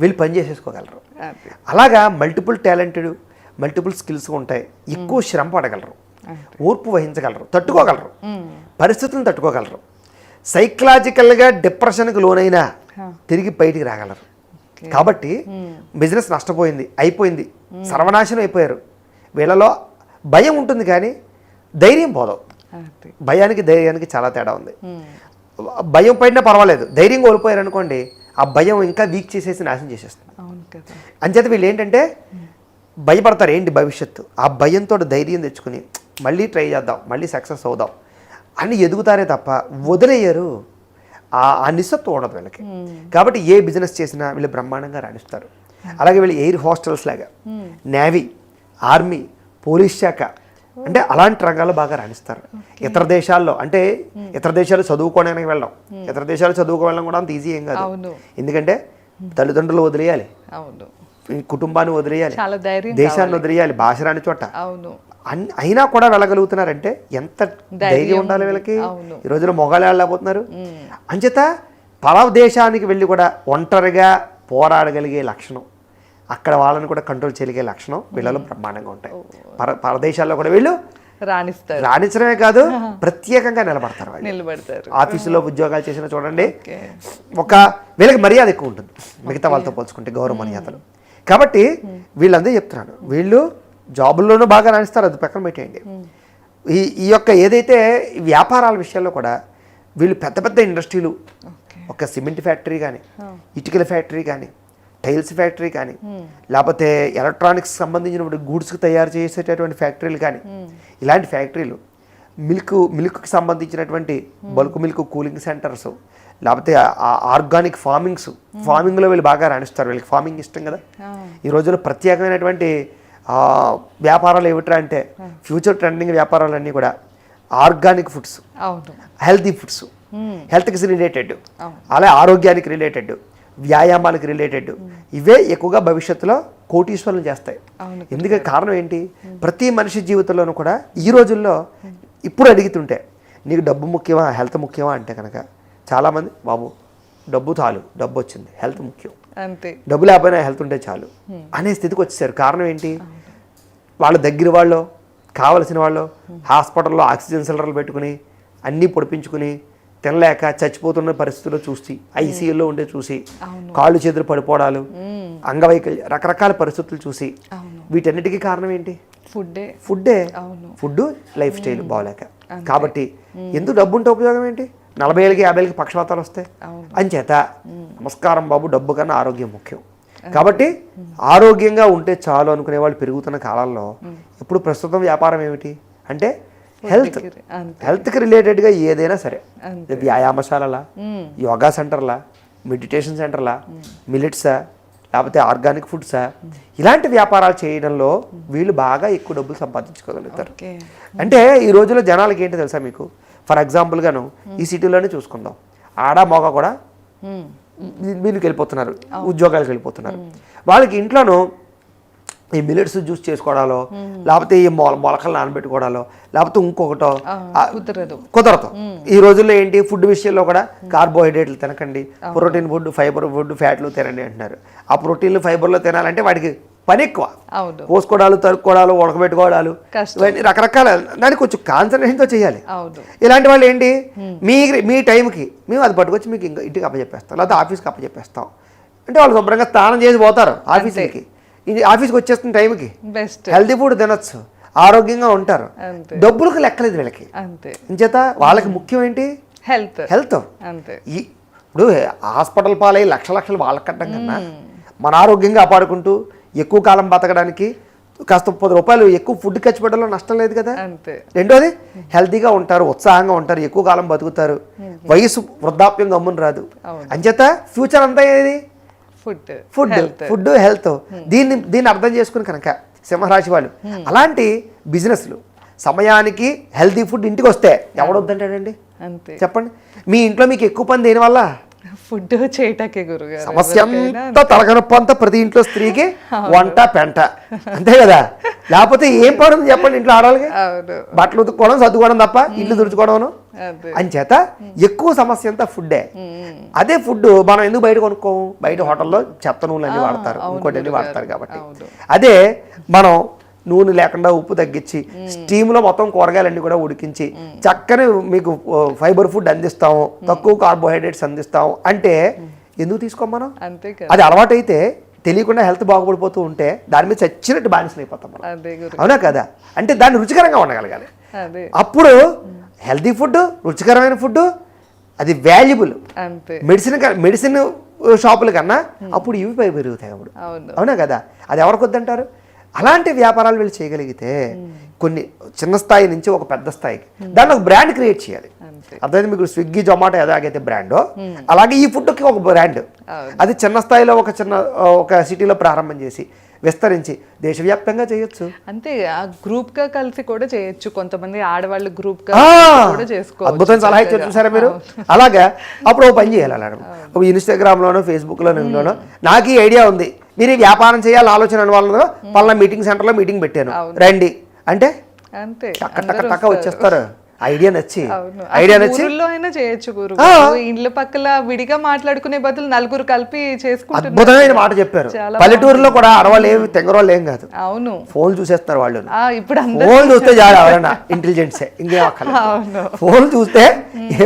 వీళ్ళు పని చేసేసుకోగలరు. అలాగా మల్టిపుల్ టాలెంటెడ్, మల్టిపుల్ స్కిల్స్ ఉంటాయి. ఎక్కువ శ్రమ పడగలరు, ఓర్పు వహించగలరు, తట్టుకోగలరు, పరిస్థితులను తట్టుకోగలరు. సైకలాజికల్గా డిప్రెషన్కి లోనైనా తిరిగి బయటికి రాగలరు. కాబట్టి బిజినెస్ నష్టపోయింది, అయిపోయింది, సర్వనాశనం అయిపోయారు. వీళ్ళలో భయం ఉంటుంది కానీ ధైర్యం పోదాం. భయానికి ధైర్యానికి చాలా తేడా ఉంది. భయం పడినా పర్వాలేదు, ధైర్యం కోల్పోయారు అనుకోండి, ఆ భయం ఇంకా వీక్ చేసేసి నాశనం చేసేస్తుంది. అంచేత వీళ్ళు ఏంటంటే భయపడతారు, ఏంటి భవిష్యత్తు, ఆ భయంతో ధైర్యం తెచ్చుకుని మళ్ళీ ట్రై చేద్దాం, మళ్ళీ సక్సెస్ అవుదాం అని ఎదుగుతారే తప్ప వదిలేయరు. ఆ నిస్సత్వం ఉండదు వీళ్ళకి. కాబట్టి ఏ బిజినెస్ చేసినా వీళ్ళు బ్రహ్మాండంగా రాణిస్తారు. అలాగే వీళ్ళు ఎయిర్ హోస్టల్స్ లాగా, నేవీ, ఆర్మీ, పోలీస్ శాఖ అంటే అలాంటి రంగాల్లో బాగా రాణిస్తారు. ఇతర దేశాల్లో అంటే ఇతర దేశాలు చదువుకోవడానికి వెళ్ళడం, ఇతర దేశాలు చదువుకోవడం కూడా అంత ఈజీ ఏం కాదు. ఎందుకంటే తల్లిదండ్రులు వదిలేయాలి, కుటుంబాన్ని వదిలేయాలి, దేశాన్ని వదిలేయాలి, భాష రాని చోట. అయినా కూడా వెళ్ళగలుగుతున్నారంటే ఎంత ధైర్యం ఉండాలి వీళ్ళకి. ఈ రోజులో మొగాళ్ళు వెళ్ళలేకపోతున్నారు. అంచేత పరావ దేశానికి వెళ్ళి కూడా ఒంటరిగా పోరాడగలిగే లక్షణం, అక్కడ వాళ్ళని కూడా కంట్రోల్ చేయగలిగే లక్షణం వీళ్ళలో బ్రహ్మాండంగా ఉంటాయి. పరదేశాల్లో కూడా వీళ్ళు రాణించడమే కాదు, ప్రత్యేకంగా నిలబడతారు. ఆఫీసులో ఉద్యోగాలు చేసినా చూడండి, వీళ్ళకి మర్యాద ఎక్కువ ఉంటుంది మిగతా వాళ్ళతో పోల్చుకుంటే, గౌరవ మర్యాదలు. కాబట్టి వీళ్ళందరూ చెప్తున్నాను, వీళ్ళు జాబుల్లోనూ బాగా రాణిస్తారు, అది పక్కన పెట్టేయండి. ఈ యొక్క ఏదైతే వ్యాపారాల విషయాల్లో కూడా వీళ్ళు పెద్ద పెద్ద ఇండస్ట్రీలు, ఒక సిమెంట్ ఫ్యాక్టరీ కానీ, ఇటుకల ఫ్యాక్టరీ కానీ, టైల్స్ ఫ్యాక్టరీ కానీ, లేకపోతే ఎలక్ట్రానిక్స్ సంబంధించిన గూడ్స్కి తయారు చేసేటటువంటి ఫ్యాక్టరీలు కానీ, ఇలాంటి ఫ్యాక్టరీలు, మిల్క్కి సంబంధించినటువంటి బల్క్ మిల్క్ కూలింగ్ సెంటర్స్, లేకపోతే ఆర్గానిక్ ఫార్మింగ్లో వీళ్ళు బాగా రాణిస్తారు. వీళ్ళకి ఫార్మింగ్ ఇష్టం కదా. ఈ రోజుల్లో ప్రత్యేకమైనటువంటి వ్యాపారాలు ఏమిట్రా అంటే, ఫ్యూచర్ ట్రెండింగ్ వ్యాపారాలన్నీ కూడా ఆర్గానిక్ ఫుడ్స్, హెల్తీ ఫుడ్స్, హెల్త్కి రిలేటెడ్, అలాగే ఆరోగ్యానికి రిలేటెడ్, వ్యాయామానికి రిలేటెడ్, ఇవే ఎక్కువగా భవిష్యత్తులో కోటీశ్వరులు చేస్తాయి. ఎందుకంటే కారణం ఏంటి, ప్రతి మనిషి జీవితంలోనూ కూడా ఈ రోజుల్లో ఇప్పుడు అడుగుతుంటే నీకు డబ్బు ముఖ్యమా హెల్త్ ముఖ్యమా అంటే కనుక చాలామంది బాబు డబ్బు చాలు, డబ్బు వచ్చింది, హెల్త్ ముఖ్యం, డబ్బు లేకపోయినా హెల్త్ ఉంటే చాలు అనే స్థితికి వచ్చేసారు. కారణం ఏంటి, వాళ్ళ దగ్గర వాళ్ళు కావలసిన వాళ్ళు హాస్పిటల్లో ఆక్సిజన్ సిలిండర్లు పెట్టుకుని అన్నీ పొడిపించుకుని తినలేక చచ్చిపోతున్న పరిస్థితుల్లో చూసి, ఐసీయూలో ఉండే చూసి, కాళ్ళు చేతులు పడిపోవడాలు, అంగవైకల్యం, రకరకాల పరిస్థితులు చూసి, వీటన్నిటికీ కారణం ఏంటి, ఫుడ్ లైఫ్ స్టైల్ బాగోలేక. కాబట్టి ఎందుకు డబ్బు ఉంటే ఉపయోగం ఏంటి, 40 ఏళ్ళకి 50 ఏళ్ళకి పక్షవాతాలు వస్తాయి. అంచేత నమస్కారం బాబు, డబ్బు కన్నా ఆరోగ్యం ముఖ్యం. కాబట్టి ఆరోగ్యంగా ఉంటే చాలు అనుకునే వాళ్ళు పెరుగుతున్న కాలంలో ఇప్పుడు ప్రస్తుతం వ్యాపారం ఏమిటి అంటే హెల్త్కి రిలేటెడ్గా ఏదైనా సరే, వ్యాయామశాలలా, యోగా సెంటర్లా, మెడిటేషన్ సెంటర్లా, మిల్లెట్సా, లేకపోతే ఆర్గానిక్ ఫుడ్సా, ఇలాంటి వ్యాపారాలు చేయడంలో వీళ్ళు బాగా ఎక్కువ డబ్బులు సంపాదించుకోగలుగుతారు. అంటే ఈ రోజుల్లో జనాలకి ఏంటో తెలుసా మీకు, ఫర్ ఎగ్జాంపుల్గాను ఈ సిటీలోనే చూసుకుందాం, ఆడ మగ కూడా వీళ్ళకి వెళ్ళిపోతున్నారు, ఉద్యోగాలకు వెళ్ళిపోతున్నారు. వాళ్ళకి ఇంట్లోనూ ఈ మిల్లెట్స్ జ్యూస్ చేసుకోవడాలో, లేకపోతే ఈ మొలకలు నానబెట్టుకోవడాలో, లేకపోతే ఇంకొకటో కుదరదు. ఈ రోజుల్లో ఏంటి, ఫుడ్ విషయంలో కూడా కార్బోహైడ్రేట్లు తినకండి, ప్రోటీన్ ఫుడ్, ఫైబర్ ఫుడ్, ఫ్యాట్లు తినండి అంటున్నారు. ఆ ప్రోటీన్లు ఫైబర్లు తినాలంటే వాడికి పని ఎక్కువ, పోసుకోవడాలు, తరుక్కోవడాలు, ఉడకబెట్టుకోవడాలు, ఇవన్నీ రకరకాల, దానికి కొంచెం కాన్సన్ట్రేషన్తో చేయాలి. ఇలాంటి వాళ్ళు ఏంటి, మీ టైంకి మేము అది పట్టుకొచ్చి మీకు ఇంకా ఇంటికి అప్పచెప్పేస్తాం, లేకపోతే ఆఫీస్కి అప్పచెప్పేస్తాం అంటే వాళ్ళు శుభ్రంగా స్నానం చేసి పోతారు ఆఫీస్కి. ఆఫీస్కి వచ్చేస్తున్న టైంకి హెల్తీ ఫుడ్ తినొచ్చు, ఆరోగ్యంగా ఉంటారు, డబ్బులకు లెక్కలేదు వీళ్ళకి. అంచేత వాళ్ళకి ముఖ్యం ఏంటి, హెల్త్. ఇప్పుడు హాస్పిటల్ పాలై లక్షలు వాళ్ళకి కట్టడం కన్నా మన ఆరోగ్యంగా కాపాడుకుంటూ ఎక్కువ కాలం బతకడానికి కాస్త 10 రూపాయలు ఎక్కువ ఫుడ్ ఖర్చు పెట్టడంలో నష్టం లేదు కదా. రెండోది హెల్తీగా ఉంటారు, ఉత్సాహంగా ఉంటారు, ఎక్కువ కాలం బతుకుతారు, వయసు వృద్ధాప్యం గమ్మున రాదు. అంచేత ఫ్యూచర్ అంతా ఏది, ఫుడ్ హెల్త్. దీన్ని అర్థం చేసుకుని కనుక సింహరాశి వాళ్ళు అలాంటి బిజినెస్లు సమయానికి హెల్తీ ఫుడ్ ఇంటికి వస్తే ఎవడొద్దంటాడండి చెప్పండి. మీ ఇంట్లో మీకు ఎక్కువ పని దేనివల్ల, ఫుడ్ చేయటాకే గురుగారు. సమస్య అంతా తలకనొప్పి అంతా ప్రతి ఇంట్లో స్త్రీకి వంట పెంట అంతే కదా, లేకపోతే ఏం పని ఉంది చెప్పండి ఇంట్లో ఆడవాళ్ళకి? అవును. బట్టలు ఉతుక్కోవడం చదువుకోవడం తప్ప ఇల్లు తుడుచుకోవడం. అదే. అంచేత ఎక్కువ సమస్య అంతా ఫుడ్డే. అదే ఫుడ్ మనం ఎందుకు బయట కొనుక్కోము? బయట హోటల్లో చెత్త నూనెలు అన్ని వాడతారు, ఇంకోటి అన్ని వాడతారు కాబట్టి. అదే మనం నూనె లేకుండా ఉప్పు తగ్గించి స్టీమ్లో మొత్తం కూరగాయలన్నీ కూడా ఉడికించి చక్కని మీకు ఫైబర్ ఫుడ్ అందిస్తాము, తక్కువ కార్బోహైడ్రేట్స్ అందిస్తాము అంటే ఎందుకు తీసుకోం మనం? అంతే కదా. అది అలవాటు అయితే తెలియకుండా హెల్త్ బాగుపడిపోతూ ఉంటే దాని మీద చచ్చినట్టు బానిసలు అయిపోతాం మనం. అదే గురు. అవునా కదా? అంటే దాన్ని రుచికరంగా ఉండగలగాలి. అదే. అప్పుడు హెల్తీ ఫుడ్, రుచికరమైన ఫుడ్, అది వాల్యుబుల్. అంతే. మెడిసిన్ షాపుల కన్నా అప్పుడు ఇవి పై పెరుగుతాయి అప్పుడు. అవునా కదా? అది ఎవరికి వద్దంటారు? అలాంటి వ్యాపారాలు వీళ్ళు చేయగలిగితే కొన్ని చిన్న స్థాయి నుంచి ఒక పెద్ద స్థాయికి దాన్ని ఒక బ్రాండ్ క్రియేట్ చేయాలి. అర్థమైంది మీకు? స్విగ్గీ, జొమాటో ఎలాగైతే బ్రాండో అలాగే ఈ ఫుడ్కి ఒక బ్రాండ్. అది చిన్న స్థాయిలో ఒక సిటీలో ప్రారంభం చేసి విస్తరించి దేశవ్యాప్తంగా చేయొచ్చు. అంతే. ఆ గ్రూప్ గా కలిసి కూడా చేయొచ్చు. కొంతమంది ఆడవాళ్ళు గ్రూప్ గా కూడా చేసుకోవచ్చు. అద్భుతమైన సలహా ఇచ్చారు చూసారా మీరు? అలాగా అప్పుడు ఓ పని చేయాలి. అలాగే ఇన్స్టాగ్రామ్ లోనో ఫేస్బుక్ లోనో నాకు ఈ ఐడియా ఉంది, మీరు ఈ వ్యాపారం చేయాలి ఆలోచన వాళ్ళలో పలానా మీటింగ్ సెంటర్ లో మీటింగ్ పెట్టాను రండి అంటే అంతే టక్క వచ్చేస్తారు. ఐడియా నచ్చి ఊళ్ళో అయినా చేయొచ్చు గురు. ఇండ్ల పక్కల విడిగా మాట్లాడుకునే బదులు నలుగురు కలిపి చేసుకుంటున్నారు. అద్భుతమైన మాట చెప్పారు. పల్లెటూరులో కూడా ఆడవాళ్ళు ఏమి తెంగరోళ్ళు ఏం కాదు. అవును. ఫోన్ చూసేస్తారు వాళ్ళు. ఇప్పుడు ఫోన్ చూస్తే చాలు ఎవరైనా ఇంటెలిజెన్సే, ఇంకేం అక్కర్లేదు. ఫోన్ చూస్తే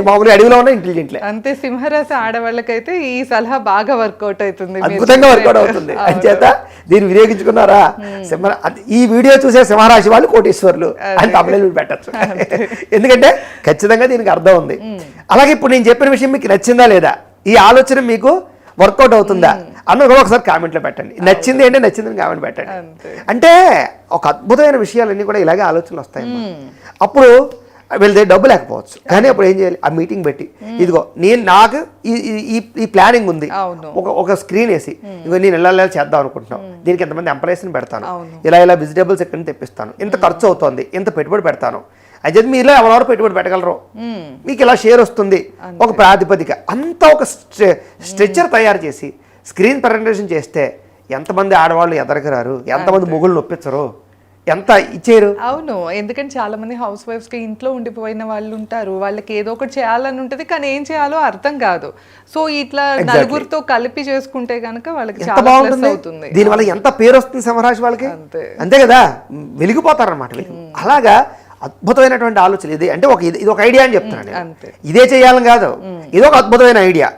మామూలుగా అడవిలో ఉన్న ఇంటెలిజెంట్లే. అంతే. సింహరాశి ఆడవాళ్ళకైతే ఈ సలహా బాగా వర్కౌట్ అవుతుంది, అద్భుతంగా వర్కౌట్ అవుతుంది. అంచేత దీన్ని వినియోగించుకున్నారా? ఈ వీడియో చూసే సింహరాశి వాళ్ళు కోటీశ్వర్లు అని తమిళ పెట్టచ్చు. ఎందుకంటే ఖచ్చితంగా దీనికి అర్థం ఉంది. అలాగే ఇప్పుడు నేను చెప్పిన విషయం మీకు నచ్చిందా లేదా, ఈ ఆలోచన మీకు వర్కౌట్ అవుతుందా అన్న కూడా ఒకసారి కామెంట్లో పెట్టండి. నచ్చింది అంటే నచ్చిందని కామెంట్ పెట్టండి. అంటే ఒక అద్భుతమైన విషయాలన్నీ కూడా ఇలాగే ఆలోచనలు వస్తాయి. అప్పుడు వెళ్తే డబ్బు లేకపోవచ్చు, కానీ అప్పుడు ఏం చేయాలి? ఆ మీటింగ్ పెట్టి ఇదిగో నాకు ఈ ప్లానింగ్ ఉంది, ఒక స్క్రీన్ వేసి ఇదిగో నేను ఇలా చేద్దాం అనుకుంటున్నాను, దీనికి ఎంతమంది ఎంప్లాయీస్ని పెడతాను, ఇలా వెజిటేబుల్స్ ఎక్కడి నుంచి తెప్పిస్తాను, ఇంత ఖర్చు అవుతుంది, ఇంత పెట్టుబడి పెడతాను, అయితే మీరు ఎవరెవరు పెట్టుబడి పెట్టగలరు, మీకు ఇలా షేర్ వస్తుంది, ఒక ప్రాతిపదిక అంతా ఒక స్ట్రక్చర్ తయారు చేసి స్క్రీన్ ప్రజెంటేషన్ చేస్తే ఎంతమంది ఆడవాళ్ళు ఎదరగరారు, ఎంతమంది మొగుళ్ళు నొప్పించరు, ఎంత ఇచ్చేరు. అవును. ఎందుకంటే చాలా మంది హౌస్ వైఫ్స్ కి ఇంట్లో ఉండిపోయిన వాళ్ళు ఉంటారు, వాళ్ళకి ఏదో ఒకటి చేయాలని ఉంటది కానీ ఏం చేయాలో అర్థం కాదు. సో ఇట్లా నలుగురితో కలిపి చేసుకుంటే గనక వాళ్ళకి చాలా ప్లస్ అవుతుంది. దీనివల్ల ఎంత పేరు వస్తుంది సింహరాశి వాళ్ళకి, అంతే కదా, వెలిగిపోతారన్నమాట. అలాగా అద్భుతమైనటువంటి ఆలోచన ఇది. అంటే ఇది ఒక ఐడియా అని చెప్తున్నాను. ఇదే చేయాలని కాదు, ఇది ఒక అద్భుతమైన ఐడియా.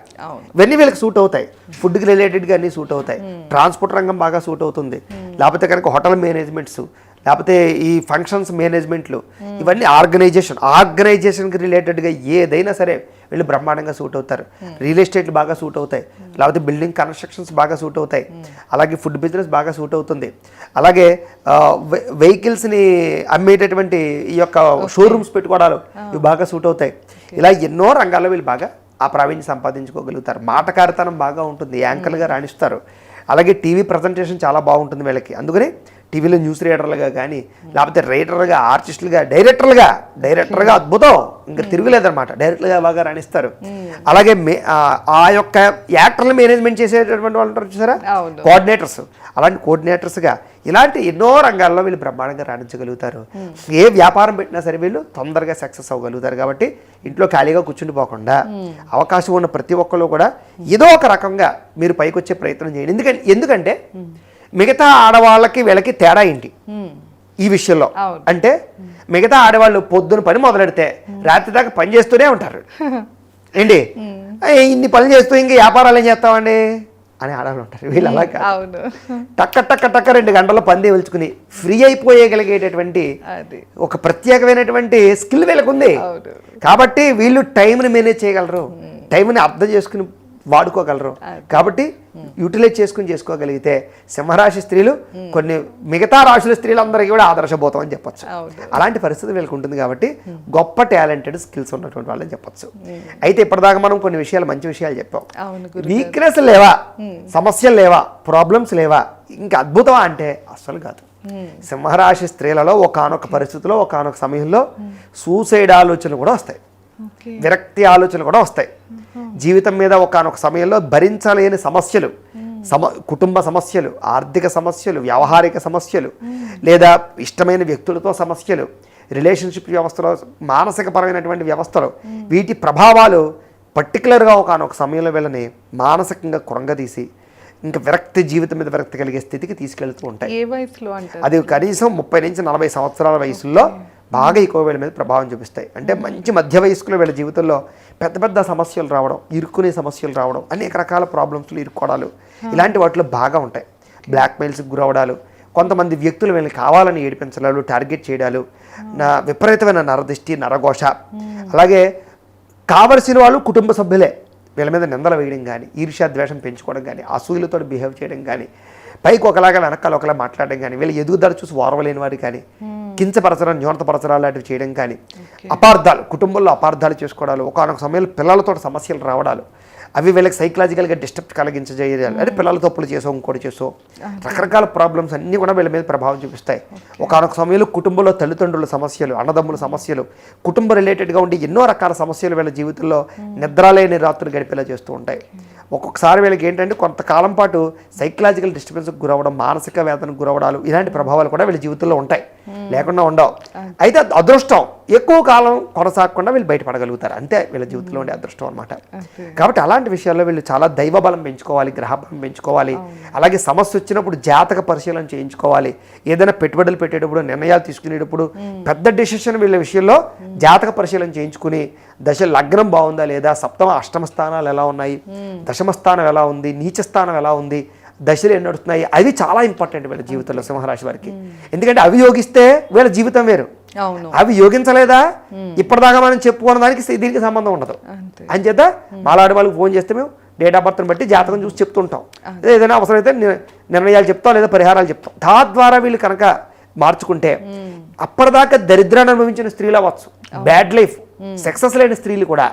ఇవన్నీ వీళ్ళకి సూట్ అవుతాయి. ఫుడ్కి రిలేటెడ్గా అన్నీ సూట్ అవుతాయి. ట్రాన్స్పోర్ట్ రంగం బాగా సూట్ అవుతుంది. లేకపోతే కనుక హోటల్ మేనేజ్మెంట్స్, లేకపోతే ఈ ఫంక్షన్స్ మేనేజ్మెంట్లు, ఇవన్నీ ఆర్గనైజేషన్కి రిలేటెడ్గా ఏదైనా సరే వీళ్ళు బ్రహ్మాండంగా సూట్ అవుతారు. రియల్ ఎస్టేట్లు బాగా సూట్ అవుతాయి, లేకపోతే బిల్డింగ్ కన్స్ట్రక్షన్స్ బాగా సూట్ అవుతాయి, అలాగే ఫుడ్ బిజినెస్ బాగా సూట్ అవుతుంది, అలాగే వెహికల్స్ని అమ్మేటటువంటి ఈ యొక్క షోరూమ్స్ పెట్టుకోవడాలు ఇవి బాగా సూట్ అవుతాయి. ఇలా ఎన్నో రంగాల్లో వీళ్ళు బాగా ఆ ప్రావీణ్యం సంపాదించుకోగలుగుతారు. మాటకారితనం బాగా ఉంటుంది, యాంకర్లుగా రాణిస్తారు. అలాగే టీవీ ప్రజెంటేషన్ చాలా బాగుంటుంది వీళ్ళకి. అందుకని టీవీలో న్యూస్ రీడర్లుగా కానీ, లేకపోతే రైటర్లుగా, ఆర్టిస్టులుగా, డైరెక్టర్గా అద్భుతం, ఇంకా తిరుగులేదన్నమాట. డైరెక్టర్గా బాగా రాణిస్తారు. అలాగే ఆ యొక్క యాక్టర్లు మేనేజ్మెంట్ చేసేటటువంటి వాళ్ళు ఉంటారు చూసారా, కోఆర్డినేటర్స్, అలాంటి కోఆర్డినేటర్స్గా ఇలాంటి ఎన్నో రంగాల్లో వీళ్ళు బ్రహ్మాండంగా రాణించగలుగుతారు. ఏ వ్యాపారం పెట్టినా సరే వీళ్ళు తొందరగా సక్సెస్ అవ్వగలుగుతారు. కాబట్టి ఇంట్లో ఖాళీగా కూర్చుండిపోకుండా అవకాశం ఉన్న ప్రతి ఒక్కరు కూడా ఏదో ఒక రకంగా మీరు పైకి వచ్చే ప్రయత్నం చేయండి. ఎందుకంటే మిగతా ఆడవాళ్ళకి వీళ్ళకి తేడా ఏంటి ఈ విషయంలో అంటే, మిగతా ఆడవాళ్ళు పొద్దున పని మొదలెడితే రాత్రి దాకా పని చేస్తూనే ఉంటారు. ఏంటి ఇన్ని పనులు చేస్తూ ఇంకా వ్యాపారాలు ఏం చేస్తామండి అని ఆడవాళ్ళు ఉంటారు. వీళ్ళు అలా టక్క 2 గంటల పని వెలుచుకుని ఫ్రీ అయిపోయేగలిగేటటువంటి ఒక ప్రత్యేకమైనటువంటి స్కిల్ వీళ్ళకు ఉంది. కాబట్టి వీళ్ళు టైంని మేనేజ్ చేయగలరు, టైంని అర్థం చేసుకుని వాడుకోగలరు. కాబట్టి యూటిలైజ్ చేసుకోగలిగితే సింహరాశి స్త్రీలు కొన్ని మిగతా రాశుల స్త్రీలందరికీ కూడా ఆదర్శబోతం అని చెప్పొచ్చు. అలాంటి పరిస్థితి వీళ్ళకి ఉంటుంది. కాబట్టి గొప్ప టాలెంటెడ్ స్కిల్స్ ఉన్నటువంటి వాళ్ళని చెప్పొచ్చు. అయితే ఇప్పటిదాకా మనం కొన్ని విషయాలు, మంచి విషయాలు చెప్పాం. వీక్నెస్ లేవా, సమస్యలు లేవా, ప్రాబ్లమ్స్ లేవా, ఇంకా అద్భుతమా అంటే అస్సలు కాదు. సింహరాశి స్త్రీలలో ఒకానొక పరిస్థితిలో, ఒకానొక సమయంలో సూసైడ్ ఆలోచనలు కూడా వస్తాయి, విరక్తి ఆలోచనలు కూడా వస్తాయి. జీవితం మీద ఒకానొక సమయంలో భరించలేని సమస్యలు, కుటుంబ సమస్యలు, ఆర్థిక సమస్యలు, వ్యావహారిక సమస్యలు, లేదా ఇష్టమైన వ్యక్తులతో సమస్యలు, రిలేషన్షిప్ వ్యవస్థలో, మానసిక పరమైనటువంటి వ్యవస్థలో వీటి ప్రభావాలు పర్టికులర్గా ఒకానొక సమయంలో వీళ్ళని మానసికంగా కృంగదీసి ఇంకా జీవితం మీద విరక్తి కలిగే స్థితికి తీసుకెళ్తూ ఉంటాయి. ఏ వయసులో అంటారు? అది కనీసం 30 నుంచి 40 సంవత్సరాల వయసులో బాగా ఎక్కువ వీళ్ళ మీద ప్రభావం చూపిస్తాయి. అంటే మంచి మధ్య వయస్కులో వీళ్ళ జీవితంలో పెద్ద పెద్ద సమస్యలు రావడం, ఇరుక్కునే సమస్యలు రావడం, అనేక రకాల ప్రాబ్లమ్స్లు, ఇరుక్కోవడాలు, ఇలాంటి వాటిలో బాగా ఉంటాయి. బ్లాక్మెయిల్స్కి గురవడాలు, కొంతమంది వ్యక్తులు వీళ్ళని కావాలని ఏడిపించడాలు, టార్గెట్ చేయడాలు, విపరీతమైన నరదిష్టి, నరఘోష, అలాగే కావలసిన వాళ్ళు కుటుంబ సభ్యులే వీళ్ళ మీద నిందలు వేయడం కానీ, ఈర్ష్యా ద్వేషం పెంచుకోవడం కానీ, అసూయలతో బిహేవ్ చేయడం కానీ, పైకి ఒకలాగా వెనకాల ఒకలా మాట్లాడడం కానీ, వీళ్ళ ఎదుగుదల చూసి ఓర్వలేని వారు కానీ, కించపరచడం, న్యూనతపరచడాలు లాంటివి చేయడం కానీ, అపార్థాలు, కుటుంబంలో అపార్థాలు చేసుకోవడాలు, ఒకనొక సమయంలో పిల్లలతో సమస్యలు రావడాలు, అవి వీళ్ళకి సైకలాజికల్గా డిస్టర్బ్ కలిగించజేయాలి. అంటే పిల్లల తప్పులు చేసో, ఇంకోటి చేసో, రకరకాల ప్రాబ్లమ్స్ అన్నీ కూడా వీళ్ళ మీద ప్రభావం చూపిస్తాయి. ఒకనొక సమయంలో కుటుంబంలో తల్లిదండ్రుల సమస్యలు, అన్నదమ్ముల సమస్యలు, కుటుంబ రిలేటెడ్గా ఉండి ఎన్నో రకాల సమస్యలు వీళ్ళ జీవితంలో నిద్రలేని రాత్రులు గడిపేలా చేస్తూ ఉంటాయి. ఒక్కొక్కసారి వీళ్ళకి ఏంటంటే కొంతకాలం పాటు సైకలాజికల్ డిస్టర్బెన్స్కి గురవడం, మానసిక వేదనకు గురవడాలు, ఇలాంటి ప్రభావాలు కూడా వీళ్ళ జీవితంలో ఉంటాయి, లేకుండా ఉండవు. అయితే అదృష్టం ఎక్కువ కాలం కొనసాగకుండా వీళ్ళు బయటపడగలుగుతారు, అంతే వీళ్ళ జీవితంలో ఉండే అదృష్టం అనమాట. కాబట్టి అలాంటి విషయాల్లో వీళ్ళు చాలా దైవ బలం పెంచుకోవాలి, గ్రహ బలం పెంచుకోవాలి. అలాగే సమస్య వచ్చినప్పుడు జాతక పరిశీలన చేయించుకోవాలి. ఏదైనా పెట్టుబడులు పెట్టేటప్పుడు, నిర్ణయాలు తీసుకునేటప్పుడు పెద్ద డెసిషన్ వీళ్ళ విషయంలో జాతక పరిశీలన చేయించుకుని, దశ లగ్నం బాగుందా లేదా, సప్తమ అష్టమ స్థానాలు ఎలా ఉన్నాయి, దశమ స్థానం ఎలా ఉంది, నీచ స్థానం ఎలా ఉంది, దశలు ఎన్ని నడుస్తున్నాయి, అవి చాలా ఇంపార్టెంట్ వీళ్ళ జీవితంలో సింహరాశి వారికి. ఎందుకంటే అవి యోగిస్తే వీళ్ళ జీవితం వేరు, అవి యోగించలేదా ఇప్పటిదాకా మనం చెప్పుకున్న దానికి దీనికి సంబంధం ఉండదు. అని చేత మాలాడి వాళ్ళకి ఫోన్ చేస్తే మేము డేట్ ఆఫ్ బర్త్ని బట్టి జాతకం చూసి చెప్తుంటాం. ఏదైనా అవసరమైతే నిర్ణయాలు చెప్తాం, లేదా పరిహారాలు చెప్తాం. తద్వారా వీళ్ళు కనుక మార్చుకుంటే అప్పటిదాకా దరిద్రాన్ని అనుభవించిన స్త్రీలు అవ్వచ్చు, బ్యాడ్ లైఫ్, సక్సెస్ లేని స్త్రీలు కూడా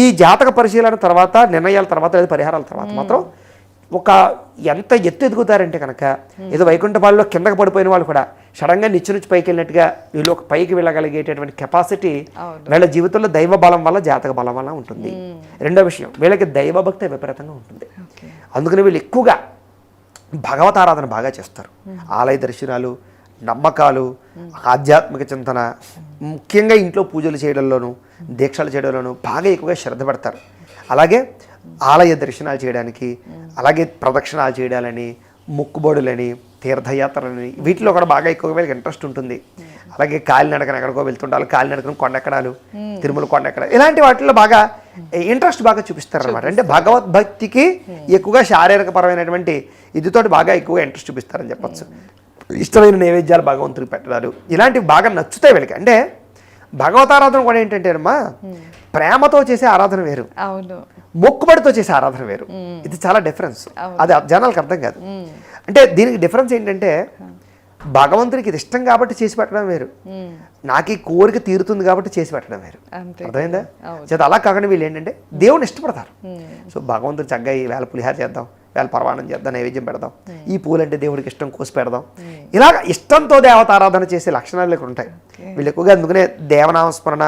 ఈ జాతక పరిశీలన తర్వాత, నిర్ణయాల తర్వాత, లేదా పరిహారాల తర్వాత మాత్రం ఒక ఎంత ఎత్తు ఎదుగుతారంటే కనుక, ఏదో వైకుంఠపాలలో కిందకి పడిపోయిన వాళ్ళు కూడా సడన్గా నుంచి పైకి వెళ్ళినట్టుగా వీళ్ళు ఒక పైకి వెళ్ళగలిగేటటువంటి కెపాసిటీ వీళ్ళ జీవితంలో దైవ బలం వల్ల, జాతక బలం వల్ల ఉంటుంది. రెండో విషయం, వీళ్ళకి దైవభక్తి విపరీతంగా ఉంటుంది. అందుకని వీళ్ళు ఎక్కువగా భగవతారాధన బాగా చేస్తారు. ఆలయ దర్శనాలు, నమ్మకాలు, ఆధ్యాత్మిక చింతన, ముఖ్యంగా ఇంట్లో పూజలు చేయడంలోనూ, దీక్షలు చేయడంలోనూ బాగా ఎక్కువగా శ్రద్ధ పెడతారు. అలాగే ఆలయ దర్శనాలు చేయడానికి, అలాగే ప్రదక్షిణాలు చేయడాలని, మొక్కుబడులని, తీర్థయాత్రలని, వీటిలో కూడా బాగా ఎక్కువగా వీళ్ళకి ఇంట్రెస్ట్ ఉంటుంది. అలాగే కాలినడకన ఎక్కడికో వెళ్తుండాలి, కాలినడకన కొండెక్కడాలు, తిరుమల కొండెక్కడాలు, ఇలాంటి వాటిల్లో బాగా ఇంట్రెస్ట్ బాగా చూపిస్తారు అనమాట. అంటే భగవద్భక్తికి ఎక్కువగా శారీరక పరమైనటువంటి ఇదితోటి బాగా ఎక్కువగా ఇంట్రెస్ట్ చూపిస్తారని చెప్పచ్చు. ఇష్టమైన నైవేద్యాలు భగవంతుడికి పెట్టడాలు, ఇలాంటివి బాగా నచ్చుతాయి వీళ్ళకి. అంటే భగవతారాధన కూడా ఏంటంటే అమ్మా, ప్రేమతో చేసే ఆరాధన వేరు, మొక్కుబడితో చేసే ఆరాధన వేరు. ఇది చాలా డిఫరెన్స్, అది జనాలకు అర్థం కాదు. అంటే దీనికి డిఫరెన్స్ ఏంటంటే, భగవంతుడికి ఇది ఇష్టం కాబట్టి చేసి పెట్టడం వేరు, నాకు ఈ కోరిక తీరుతుంది కాబట్టి చేసి పెట్టడం వేరు. అర్థమైందా? చేత అలా కాకుండా వీళ్ళు ఏంటంటే దేవుని ఇష్టపడతారు. సో భగవంతుడు చక్కగా ఈ వేళ పులిహార చేద్దాం, వేళ పరమాణం చేద్దాం, నైవేద్యం పెడదాం, ఈ పూలంటే దేవుడికి ఇష్టం, కోసి పెడదాం, ఇలాగ ఇష్టంతో దేవతారాధన చేసే లక్షణాలు ఇక్కడ ఉంటాయి వీళ్ళు ఎక్కువగా. అందుకనే దేవనామస్మరణ,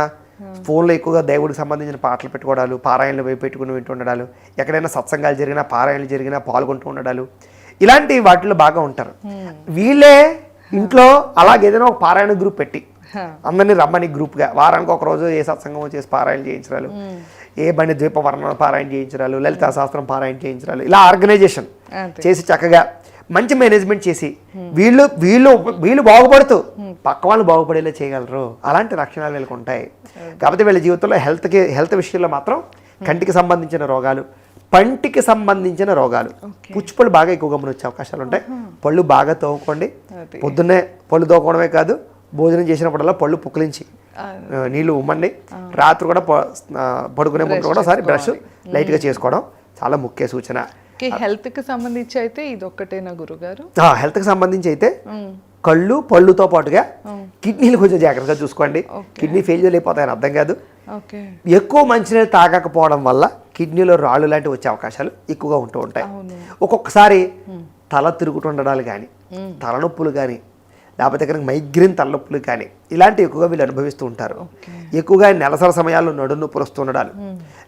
ఫోన్లో ఎక్కువగా దేవుడికి సంబంధించిన పాటలు పెట్టుకోవడాలు, పారాయణలు పెట్టుకుని వింటూ ఉండడాలు, ఎక్కడైనా సత్సంగాలు జరిగినా, పారాయణలు జరిగినా పాల్గొంటూ ఉండడాలు, ఇలాంటి వాటిలో బాగా ఉంటారు. వీళ్ళే ఇంట్లో అలాగేదైనా ఒక పారాయణ గ్రూప్ పెట్టి అందరినీ రమ్మని గ్రూప్గా వారానికి ఒక రోజు ఏ సత్సంగం చేసి పారాయణ చేయించడాలు, ఏ బండి ద్వీప వర్ణన పారాయణ చేయించడాలు, లలితా శాస్త్రం పారాయణ చేయించడాలు, ఇలా ఆర్గనైజేషన్ చేసి చక్కగా మంచి మేనేజ్మెంట్ చేసి వీళ్ళు వీళ్ళు వీళ్ళు బాగుపడుతూ పక్క వాళ్ళు బాగుపడేలా చేయగలరు. అలాంటి లక్షణాలు వీళ్ళకి ఉంటాయి. కాకపోతే వీళ్ళ జీవితంలో హెల్త్ విషయంలో మాత్రం కంటికి సంబంధించిన రోగాలు, పంటికి సంబంధించిన రోగాలు, పుచ్చిపళ్ళు బాగా ఎక్కువగా వచ్చే అవకాశాలు ఉంటాయి. పళ్ళు బాగా తోముకోండి. పొద్దున్నే పళ్ళు తోముకోవడమే కాదు, భోజనం చేసినప్పుడల్లా పళ్ళు పుక్కిలించి నీళ్లు ఉమ్మండి. రాత్రి కూడా పడుకునే ముందు కూడా ఒకసారి బ్రష్ లైట్గా చేసుకోవడం చాలా ముఖ్య సూచన. హెల్త్కి సంబంధించి అయితే ఇది ఒక్కటేనా గురుగారు? హెల్త్కి సంబంధించి అయితే కళ్ళు, పళ్ళుతో పాటుగా కిడ్నీలు కొంచెం జాగ్రత్తగా చూసుకోండి. కిడ్నీ ఫెయిల్యూర్ అయిపోతాయని అర్థం కాదు. ఎక్కువ మంచినీళ్ళు తాగకపోవడం వల్ల కిడ్నీలో రాళ్ళు లాంటివి వచ్చే అవకాశాలు ఎక్కువగా ఉంటూ ఉంటాయి. ఒక్కొక్కసారి తల తిరుగుతుండడాలు కానీ, తలనొప్పులు కానీ, లేకపోతే కనుక మైగ్రేన్ తలనొప్పులు కానీ ఇలాంటివి ఎక్కువగా వీళ్ళు అనుభవిస్తూ ఉంటారు. ఎక్కువగా నెలసరి సమయాల్లో నడుము నొప్పులు వస్తుండడాలు,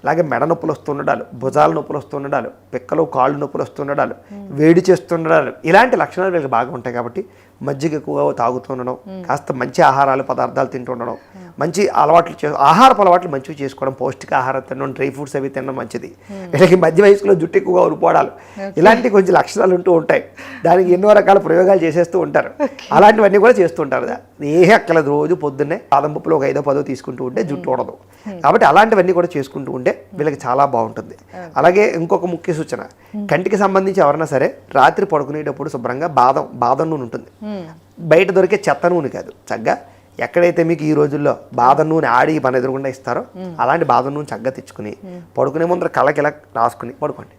అలాగే మెడ నొప్పులు వస్తుండడాలు, భుజాల నొప్పులు వస్తుండడాలు, పిక్కలు కాళ్ళు నొప్పులు వస్తుండడాలు, వేడి చేస్తుండడాలు, ఇలాంటి లక్షణాలు వీళ్ళకి బాగా ఉంటాయి. కాబట్టి మజ్జిగ ఎక్కువగా తాగుతుండడం, కాస్త మంచి ఆహారాలు పదార్థాలు తింటుండడం, మంచి అలవాట్లు ఆహారపు అలవాట్లు మంచివి చేసుకోవడం, పౌష్టిక ఆహారం తినడం, డ్రై ఫ్రూట్స్ అవి తినడం మంచిది. వీళ్ళకి మధ్య వయసులో జుట్టు ఎక్కువగా ఉరిపోవడాలు, ఇలాంటి కొంచెం లక్షణాలు ఉంటూ ఉంటాయి. దానికి ఎన్నో రకాల ప్రయోగాలు చేసేస్తూ ఉంటారు. అలాంటివన్నీ కూడా చేస్తూ ఉంటారు. ఏ అక్కలేదు రోజు పొద్దున్నే బాదం పప్పులు ఒక 5-10 తీసుకుంటూ ఉంటే జుట్టు ఊడదు. కాబట్టి అలాంటివన్నీ కూడా చేసుకుంటూ ఉంటే వీళ్ళకి చాలా బాగుంటుంది. అలాగే ఇంకొక ముఖ్య సూచన, కంటికి సంబంధించి ఎవరైనా సరే రాత్రి పడుకునేటప్పుడు శుభ్రంగా బాదం నూనె ఉంటుంది, బయట దొరికే చెత్త నూనె కాదు, చక్కగా ఎక్కడైతే మీకు ఈ రోజుల్లో బాదం నూనె ఆడి మన ఎదురుగుండా ఇస్తారో అలాంటి బాదం నూనె చక్కగా తెచ్చుకుని పడుకునే ముందర కళ్ళకి ఇలా రాసుకుని పడుకోండి.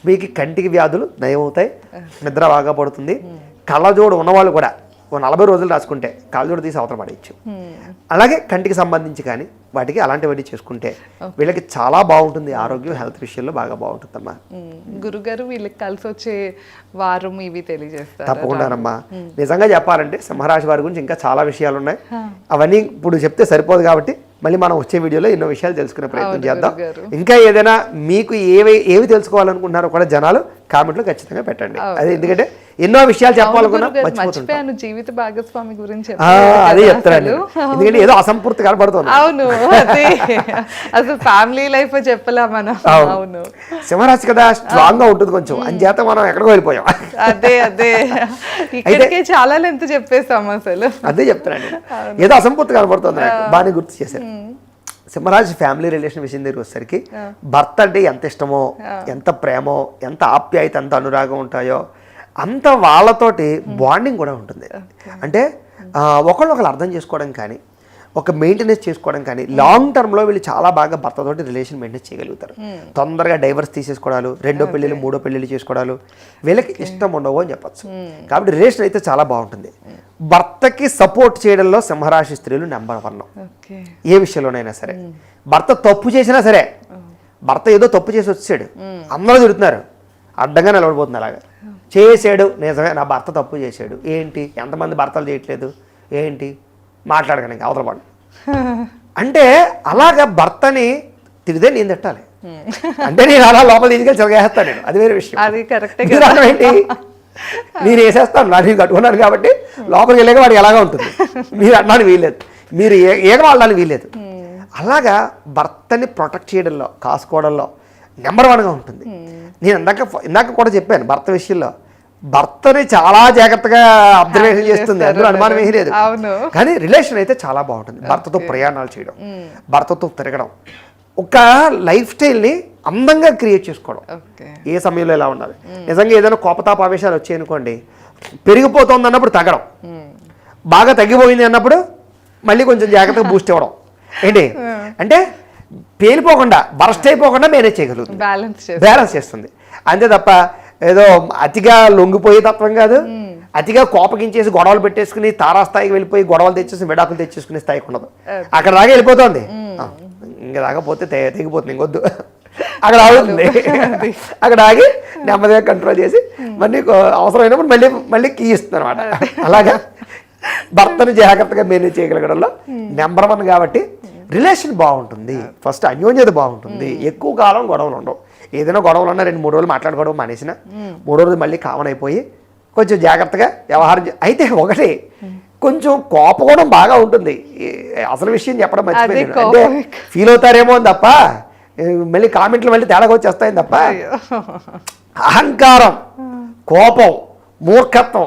మీకు కంటికి వ్యాధులు నయమవుతాయి, నిద్ర బాగా పడుతుంది. కళ్ళజోడు ఉన్నవాళ్ళు కూడా 40 రోజులు రాసుకుంటే కళ్ళజోడు తీసి అవతల పడేయచ్చు. అలాగే కంటికి సంబంధించి కానీ వాటికి అలాంటివన్నీ చేసుకుంటే వీళ్ళకి చాలా బాగుంటుంది. ఆరోగ్యం హెల్త్ విషయంలో బాగా బాగుంటుందమ్మా. గురుగారు వీళ్ళకి కలిసి వచ్చే వారం ఇవి తెలియజేస్తారు. తప్పకుండానమ్మా. నిజంగా చెప్పాలంటే సింహరాశి వారి గురించి ఇంకా చాలా విషయాలు ఉన్నాయి. అవన్నీ ఇప్పుడు చెప్తే సరిపోదు కాబట్టి మళ్ళీ మనం వచ్చే వీడియోలో ఎన్నో విషయాలు తెలుసుకునే ప్రయత్నం చేద్దాం. ఇంకా ఏదైనా మీకు ఏవి తెలుసుకోవాలనుకుంటున్నారో కూడా జనాలు కామెంట్లో ఖచ్చితంగా పెట్టండి. అదే ఎందుకంటే ఎన్నో విషయాలు చెప్పాలనుకున్నా మర్చిపోతున్నాను. జీవిత భాగస్వామి గురించి అదే చెప్తాను, ఎందుకంటే ఏదో అసంపూర్తి కనబడుతుంది. అవును, అసలు ఫ్యామిలీ లైఫ్ చెప్పలే మనం. అవును, సింహరాశి కదా స్ట్రాంగ్ గా ఉంటుంది కొంచెం, అంచేత మనం ఎక్కడికో వెళ్ళిపోయాం. అదే ఇక్కడికే చాలా లెంత్ చెప్పేసాం అసలు. అదే చెప్తానండి, ఏదో అసంపూర్తి కనబడుతుంది నాకు. బాగానే గుర్తు చేశారు. సింహరాశి ఫ్యామిలీ రిలేషన్ విషయం దగ్గరికి వచ్చేసరికి భర్త అంటే ఎంత ఇష్టమో, ఎంత ప్రేమో, ఎంత ఆప్యాయత, ఎంత అనురాగం ఉంటాయో అంత వాళ్ళతోటి బాండింగ్ కూడా ఉంటుంది. అంటే ఒకళ్ళు అర్థం చేసుకోవడం కానీ, ఒక మెయింటెనెన్స్ చేసుకోవడం కానీ, లాంగ్ టర్మ్లో వీళ్ళు చాలా బాగా భర్తతోటి రిలేషన్ మెయింటైన్ చేయగలుగుతారు. తొందరగా డైవర్స్ తీసేసుకోవడాలు, 2వ పెళ్ళిళ్ళు 3వ పెళ్ళిళ్ళు చేసుకోవడాలు వీళ్ళకి ఇష్టం ఉండవు అని చెప్పచ్చు. కాబట్టి రిలేషన్ అయితే చాలా బాగుంటుంది. భర్తకి సపోర్ట్ చేయడంలో సింహరాశి స్త్రీలు నెంబర్ 1. ఏ విషయంలోనైనా సరే భర్త తప్పు చేసినా సరే, భర్త ఏదో తప్పు చేసి వచ్చాడు, అందరూ తిడుతున్నారు, అడ్డంగా నిలబడిపోతుంది. అలాగా చేసాడు, నిజమే నా భర్త తప్పు చేశాడు, ఏంటి ఎంతమంది భర్తలు చేయట్లేదు, ఏంటి మాట్లాడగలనికి అవతల పడు అంటే అలాగా భర్తని తిరిగితే నేను తిట్టాలి అంటే నేను అలా లోపల తీసుకెళ్ళి చెరగేస్తాను నేను, అది వేరే విషయం. అది కరెక్ట్. ఏంటి నేను వేసేస్తాను, నేను కట్టుకున్నాను కాబట్టి లోపలికి వెళ్ళాక వాడికి ఎలాగా ఉంటుంది, మీరు అనడానికి వీల్లేదు, మీరు ఏగవాళ్ళని వీల్లేదు. అలాగా భర్తని ప్రొటెక్ట్ చేయడంలో, కాసుకోవడంలో నెంబర్ 1గా ఉంటుంది. నేను ఇందాక కూడా చెప్పాను, భర్త విషయంలో భర్తని చాలా జాగ్రత్తగా అబ్జర్వేషన్ చేస్తుంది, అందులో అనుమానం ఏమీ లేదు. కానీ రిలేషన్ అయితే చాలా బాగుంటుంది. భర్తతో ప్రయాణాలు చేయడం, భర్తతో తిరగడం, ఒక లైఫ్ స్టైల్ని అందంగా క్రియేట్ చేసుకోవడం. ఏ సమయంలో ఎలా ఉండాలి, నిజంగా ఏదైనా కోపతాపావేశాలు వచ్చాయనుకోండి, పెరిగిపోతుంది అన్నప్పుడు తగ్గడం, బాగా తగ్గిపోయింది అన్నప్పుడు మళ్ళీ కొంచెం జాగ్రత్తగా బూస్ట్ ఇవ్వడం. ఏంటి అంటే పేలిపోకుండా, బరస్ట్ అయిపోకుండా మేనేజ్ చేయగలుగుతుంది, బ్యాలెన్స్ చేస్తుంది. అంతే తప్ప ఏదో అతిగా లొంగిపోయే తత్వం కాదు, అతిగా కోపగించేసి గొడవలు పెట్టేసుకుని తారాస్థాయికి వెళ్ళిపోయి గొడవలు తెచ్చేసి విడాకులు తెచ్చేసుకునే స్థాయికి ఉండదు. అక్కడ దాకా వెళ్ళిపోతుంది, ఇంకా దాకపోతే తెగిపోతుంది, ఇంకొద్దు, అక్కడ ఆగుతుంది. అక్కడ ఆగి నెమ్మదిగా కంట్రోల్ చేసి మళ్ళీ అవసరమైనప్పుడు మళ్ళీ కీ ఇస్తుంది అనమాట. అలాగా భర్తను జాగ్రత్తగా మేనేజ్ చేయగలగడంలో నెంబర్ 1 కాబట్టి రిలేషన్ బాగుంటుంది. ఫస్ట్ అన్యోన్యత బాగుంటుంది, ఎక్కువ కాలం గొడవలు ఉండవు. ఏదైనా గొడవలు ఉన్నా 2-3 రోజులు మాట్లాడుకోవడం మానేసిన 3వ రోజు మళ్ళీ కామన్ అయిపోయి కొంచెం జాగ్రత్తగా వ్యవహారం. అయితే ఒకటి కొంచెం కోపం బాగా ఉంటుంది. అసలు విషయం చెప్పడం మర్చిపోయింది, అంటే ఫీల్ అవుతారేమో అని తప్ప మళ్ళీ కామెంట్లు మళ్ళీ తేడాగా వచ్చేస్తాయని తప్ప అహంకారం, కోపం, మూర్ఖత్వం,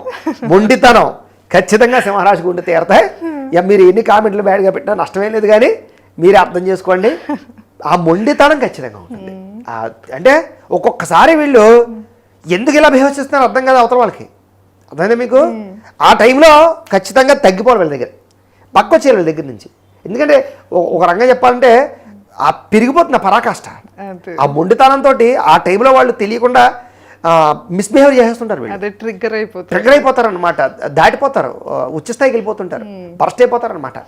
మొండితనం ఖచ్చితంగా సింహరాశికి ఉండి తీరతాయి. మీరు ఎన్ని కామెంట్లు బ్యాడ్గా పెట్టినా నష్టమేం లేదు. కానీ మీరు అర్థం చేసుకోండి, ఆ మొండితనం ఖచ్చితంగా ఉంటుంది. అంటే ఒక్కొక్కసారి వీళ్ళు ఎందుకు ఇలా బిహేవ్ చేస్తున్నారో అర్థం కాదు అవతల వాళ్ళకి. అర్థమైందా మీకు? ఆ టైంలో ఖచ్చితంగా తగ్గిపోవాలి వీళ్ళ దగ్గర, పక్క వచ్చేయాలి వీళ్ళ దగ్గర నుంచి. ఎందుకంటే ఒక రంగం చెప్పాలంటే ఆ పెరిగిపోతున్న పరాకాష్ట, ఆ మొండితనంతో ఆ టైంలో వాళ్ళు తెలియకుండా మిస్బిహేవ్ చేసేస్తుంటారు. వీళ్ళు ట్రిగ్గర్ అయిపోతారు అనమాట, దాటిపోతారు, ఉచ్చస్థాయికి వెళ్ళిపోతుంటారు, బరస్ట్ అయిపోతారు అనమాట.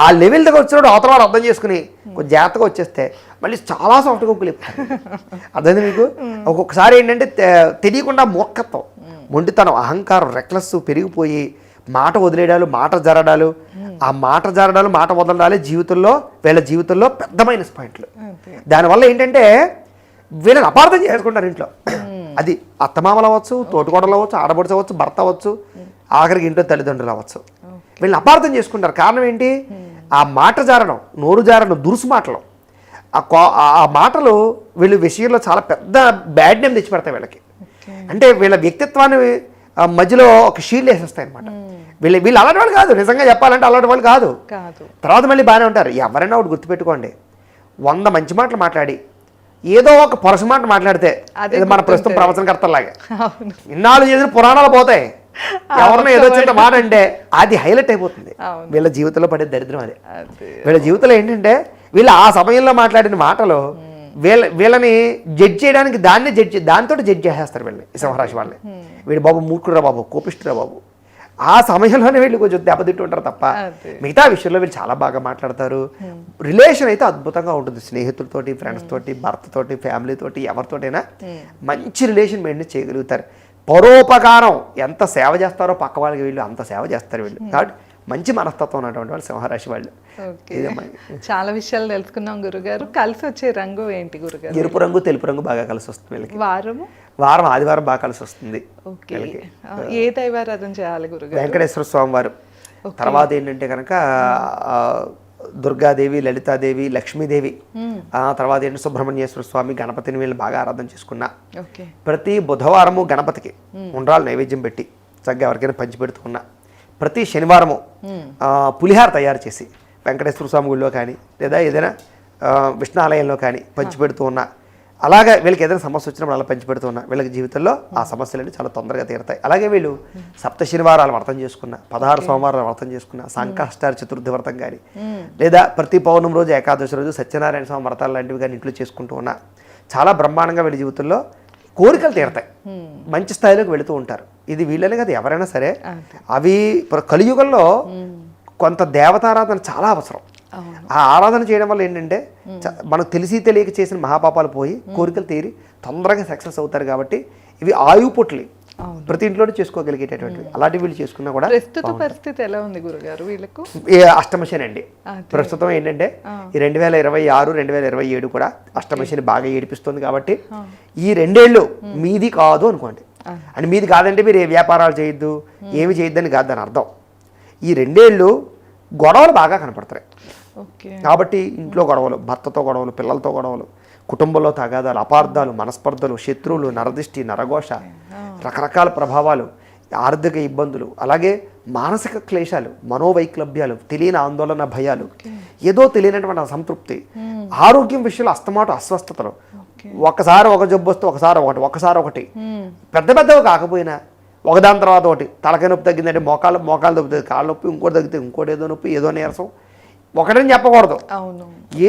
ఆ లెవెల్ దగ్గర వచ్చినప్పుడు అవతల వారు అర్థం చేసుకుని కొంచెం జాగ్రత్తగా వచ్చేస్తే మళ్ళీ చాలా సాఫ్ట్గా ఉక్కులేపుతారు. అర్థమైంది మీకు? ఒక్కొక్కసారి ఏంటంటే తెలియకుండా మూర్ఖత్వం, మొండితనం, అహంకారం, రెక్లెస్ పెరిగిపోయి మాట వదిలేయడాలు, మాట జరడాలు, ఆ మాట జరడాలు, మాట వదలడాలే వీళ్ళ జీవితంలో పెద్ద మైనస్ పాయింట్లు. దానివల్ల ఏంటంటే వీళ్ళని అపార్థం చేసుకుంటారు ఇంట్లో. అది అత్తమామలు అవ్వచ్చు, తోటికోడలు అవ్వచ్చు, ఆడబడుచు అవ్వచ్చు, భర్త అవ్వచ్చు, ఆఖరికి ఇంట్లో తల్లిదండ్రులు అవ్వచ్చు. వీళ్ళని అపార్థం చేసుకుంటారు. కారణం ఏంటి? ఆ మాట జారడం, నోరు జారడం, దురుసు మాటలు, ఆ మాటలు వీళ్ళ విషయంలో చాలా పెద్ద బ్యాడ్ నేమ్ తెచ్చిపెడతాయి వీళ్ళకి. అంటే వీళ్ళ వ్యక్తిత్వాన్ని మధ్యలో ఒక షీల్డ్ వేసేస్తాయి అనమాట. వీళ్ళు అలాంటి వాళ్ళు కాదు, నిజంగా చెప్పాలంటే అలాంటి వాళ్ళు కాదు. తర్వాత మళ్ళీ బాగానే ఉంటారు. ఎవరైనా ఒకటి గుర్తుపెట్టుకోండి, 100 మంచి మాటలు మాట్లాడి ఏదో ఒక పొరస మాట మాట్లాడితే మన ప్రస్తుతం ప్రవచనకర్తలాగా ఇన్నాళ్ళు చేసిన పురాణాలు పోతాయి. ఎవరినో ఏదో చిన్న మాట అంటే అది హైలైట్ అయిపోతుంది. వీళ్ళ జీవితంలో పడే దరిద్రం అదే. వీళ్ళ జీవితంలో ఏంటంటే వీళ్ళు ఆ సమయంలో మాట్లాడిన మాటలు వీళ్ళని జడ్జ్ చేయడానికి దాంతో జడ్జ్ చేసేస్తారు వీళ్ళని, ఈ సింహరాశి వాళ్ళని. వీడు బాబు మూర్ఖుడురా బాబు, కోపిష్ఠురా బాబు, ఆ సమయంలోనే వీళ్ళు కొంచెం దెబ్బతింటూ ఉంటారు తప్ప మిగతా విషయంలో వీళ్ళు చాలా బాగా మాట్లాడతారు. రిలేషన్ అయితే అద్భుతంగా ఉంటుంది. స్నేహితులతోటి, ఫ్రెండ్స్ తోటి, భర్తతోటి, ఫ్యామిలీతోటి, ఎవరితోటైనా మంచి రిలేషన్ మెయింటైన్ చేయగలుగుతారు. పరోపకారం ఎంత సేవ చేస్తారో పక్క వాళ్ళకి వీళ్ళు అంత సేవ చేస్తారు వీళ్ళు. కాబట్టి మంచి మనస్తత్వం ఉన్నటువంటి వాళ్ళు సింహరాశి వాళ్ళు. చాలా విషయాలు తెలుసుకున్నాం గురుగారు. కలిసి వచ్చే రంగు ఏంటి గురుగారు? ఎరుపు రంగు, తెలుపు రంగు బాగా కలిసి వస్తుంది వీళ్ళకి. వారం ఆదివారం బాగా కలిసి వస్తుంది. ఏ దైవారాధన చేయాలి గురుగారు? వెంకటేశ్వర స్వామి వారు. తర్వాత ఏంటంటే కనుక దుర్గాదేవి, లలితాదేవి, లక్ష్మీదేవి, తర్వాత ఏంటి సుబ్రహ్మణ్యేశ్వర స్వామి, గణపతిని వీళ్ళు బాగా ఆరాధన చేసుకున్నా. ప్రతి బుధవారము గణపతికి ఉండ్రాలు నైవేద్యం పెట్టి చక్కగా ఎవరికైనా పంచి పెడుతున్నా. ప్రతి శనివారము పులిహార తయారు చేసి వెంకటేశ్వర స్వామి గుడిలో కానీ లేదా ఏదైనా విష్ణు ఆలయంలో కానీ పంచిపెడుతూ ఉన్నా. అలాగే వీళ్ళకి ఏదైనా సమస్య వచ్చినప్పుడు అలా పంచిపెడుతూ ఉన్నా వీళ్ళకి జీవితంలో ఆ సమస్యలన్నీ చాలా తొందరగా తీరుతాయి. అలాగే వీళ్ళు 7 శనివారాలు వ్రతం చేసుకున్న, 16 సోమవారాలు వ్రతం చేసుకున్న, సంకష్టార చతుర్థి వ్రతం కానీ లేదా ప్రతి పౌర్ణమి రోజు, ఏకాదశి రోజు సత్యనారాయణ స్వామి వ్రతాలు లాంటివి కానీ ఇంట్లో చేసుకుంటూ ఉన్నా చాలా బ్రహ్మాండంగా వీళ్ళ జీవితంలో కోరికలు తీరతాయి, మంచి స్థాయిలోకి వెళుతూ ఉంటారు. ఇది వీళ్ళనే కదా ఎవరైనా సరే. అవి కలియుగంలో కొంత దేవతారాధన చాలా అవసరం. ఆ ఆరాధన చేయడం వల్ల ఏంటంటే మనకు తెలిసి తెలియక చేసిన మహాపాపాలు పోయి కోరికలు తీరి తొందరగా సక్సెస్ అవుతారు. కాబట్టి ఇవి ఆయువు పొట్లు ప్రతి ఇంట్లోనే చేసుకోగలిగేటటువంటివి. అలాంటి వీళ్ళు చేసుకున్నా కూడా ప్రస్తుత పరిస్థితి ఎలా ఉంది గురుగారు వీళ్ళకు? అష్టమశని అండి ప్రస్తుతం ఏంటంటే ఈ 2026, 2027 కూడా అష్టమశని బాగా ఏడిపిస్తుంది. కాబట్టి ఈ 2 ఏళ్ళు మీది కాదు అనుకోండి. అంటే మీది కాదంటే మీరు ఏ వ్యాపారాలు చేయొద్దు, ఏమి చేయొద్దని కాదు దాని అర్థం. ఈ 2 ఏళ్ళు గొడవలు బాగా కనపడతాయి. కాబట్టి ఇంట్లో గొడవలు, భర్తతో గొడవలు, పిల్లలతో గొడవలు, కుటుంబంలో తగాదాలు, అపార్థాలు, మనస్పర్ధలు, శత్రువులు, నరదిష్టి, నరఘోష, రకరకాల ప్రభావాలు, ఆర్థిక ఇబ్బందులు, అలాగే మానసిక క్లేశాలు, మనోవైక్లభ్యాలు, తెలియని ఆందోళన, భయాలు, ఏదో తెలియనటువంటి అసంతృప్తి, ఆరోగ్యం విషయంలో అస్తమాటు అస్వస్థతలు, ఒకసారి ఒక జబ్బు వస్తే ఒకసారి ఒకటి పెద్ద పెద్దవి కాకపోయినా ఒకదాని తర్వాత ఒకటి. తలకాయ నొప్పి తగ్గిందంటే మోకాలు నొప్పి, కాళ్ళ నొప్పి, ఇంకోటి తగ్గితే ఇంకోటి ఏదో నొప్పి, ఏదో నీరసం, ఒకటని చెప్పకూడదు,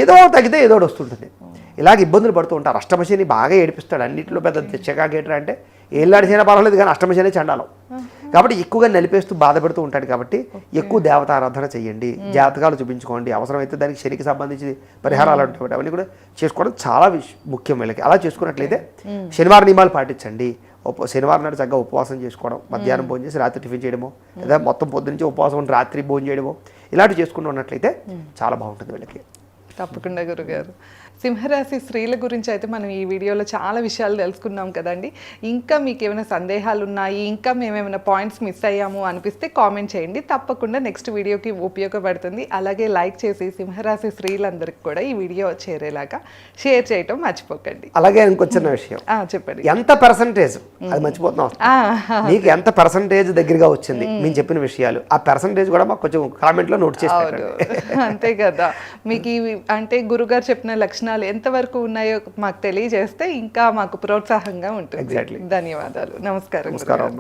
ఏదో తగ్గితే ఏదో వస్తుంటుంది. ఇలాగ ఇబ్బందులు పడుతూ ఉంటారు. అష్టమశని బాగా ఏడిపిస్తాడు. అన్నింటిలో పెద్ద చెకాగేటర్ అంటే ఏళ్ళాడిసినా పర్వాలేదు కానీ అష్టమశని చండాలం. కాబట్టి ఎక్కువగా నలిపేస్తూ బాధపడుతూ ఉంటాడు. కాబట్టి ఎక్కువ దేవతారాధన చేయండి, జాతకాలు చూపించుకోండి, అవసరమైతే దానికి శనికి సంబంధించి పరిహారాలు ఉంటాయి అవన్నీ కూడా చేసుకోవడం చాలా ముఖ్యం వీళ్ళకి. అలా చేసుకున్నట్లయితే శనివారం నియమాలు పాటించండి. శనివారం నాడు చక్కగా ఉపవాసం చేసుకోవడం, మధ్యాహ్నం భోజనం చేసి రాత్రి టిఫిన్ చేయడమో లేదా మొత్తం పొద్దు నుంచి ఉపవాసం ఉండి రాత్రి భోజనం చేయడమో ఇలాంటివి చేసుకుంటూ ఉన్నట్లయితే చాలా బాగుంటుంది వీళ్ళకి. తప్పకుండా గురుగారు. సింహరాశి స్త్రీల గురించి అయితే మనం ఈ వీడియోలో చాలా విషయాలు తెలుసుకున్నాం కదండి. ఇంకా మీకు ఏమైనా సందేహాలు ఉన్నాయి, ఇంకా మేమేమైనా పాయింట్స్ మిస్ అయ్యాము అనిపిస్తే కామెంట్ చేయండి. తప్పకుండా నెక్స్ట్ వీడియోకి ఉపయోగపడుతుంది. అలాగే లైక్ చేసి సింహరాశి స్త్రీలందరికీ కూడా ఈ వీడియో చేరేలాగా షేర్ చేయటం మర్చిపోకండి. అలాగే ఇంకొచ్చిన విషయం చెప్పండి, ఎంత పర్సంటేజ్ అది మర్చిపోతున్నాం, మీకు ఎంత పర్సంటేజ్ దగ్గరగా వచ్చింది మేము చెప్పిన విషయాలు, ఆ పర్సంటేజ్ కూడా మాకు కొంచెం కామెంట్లో నోట్ చేస్తారు. అంతే కదా, మీకు అంటే గురుగారు చెప్పిన లక్షణాలు ఎంతవరకు ఉన్నాయో మాకు తెలియజేస్తే ఇంకా మాకు ప్రోత్సాహంగా ఉంటుంది. ధన్యవాదాలు. నమస్కారం.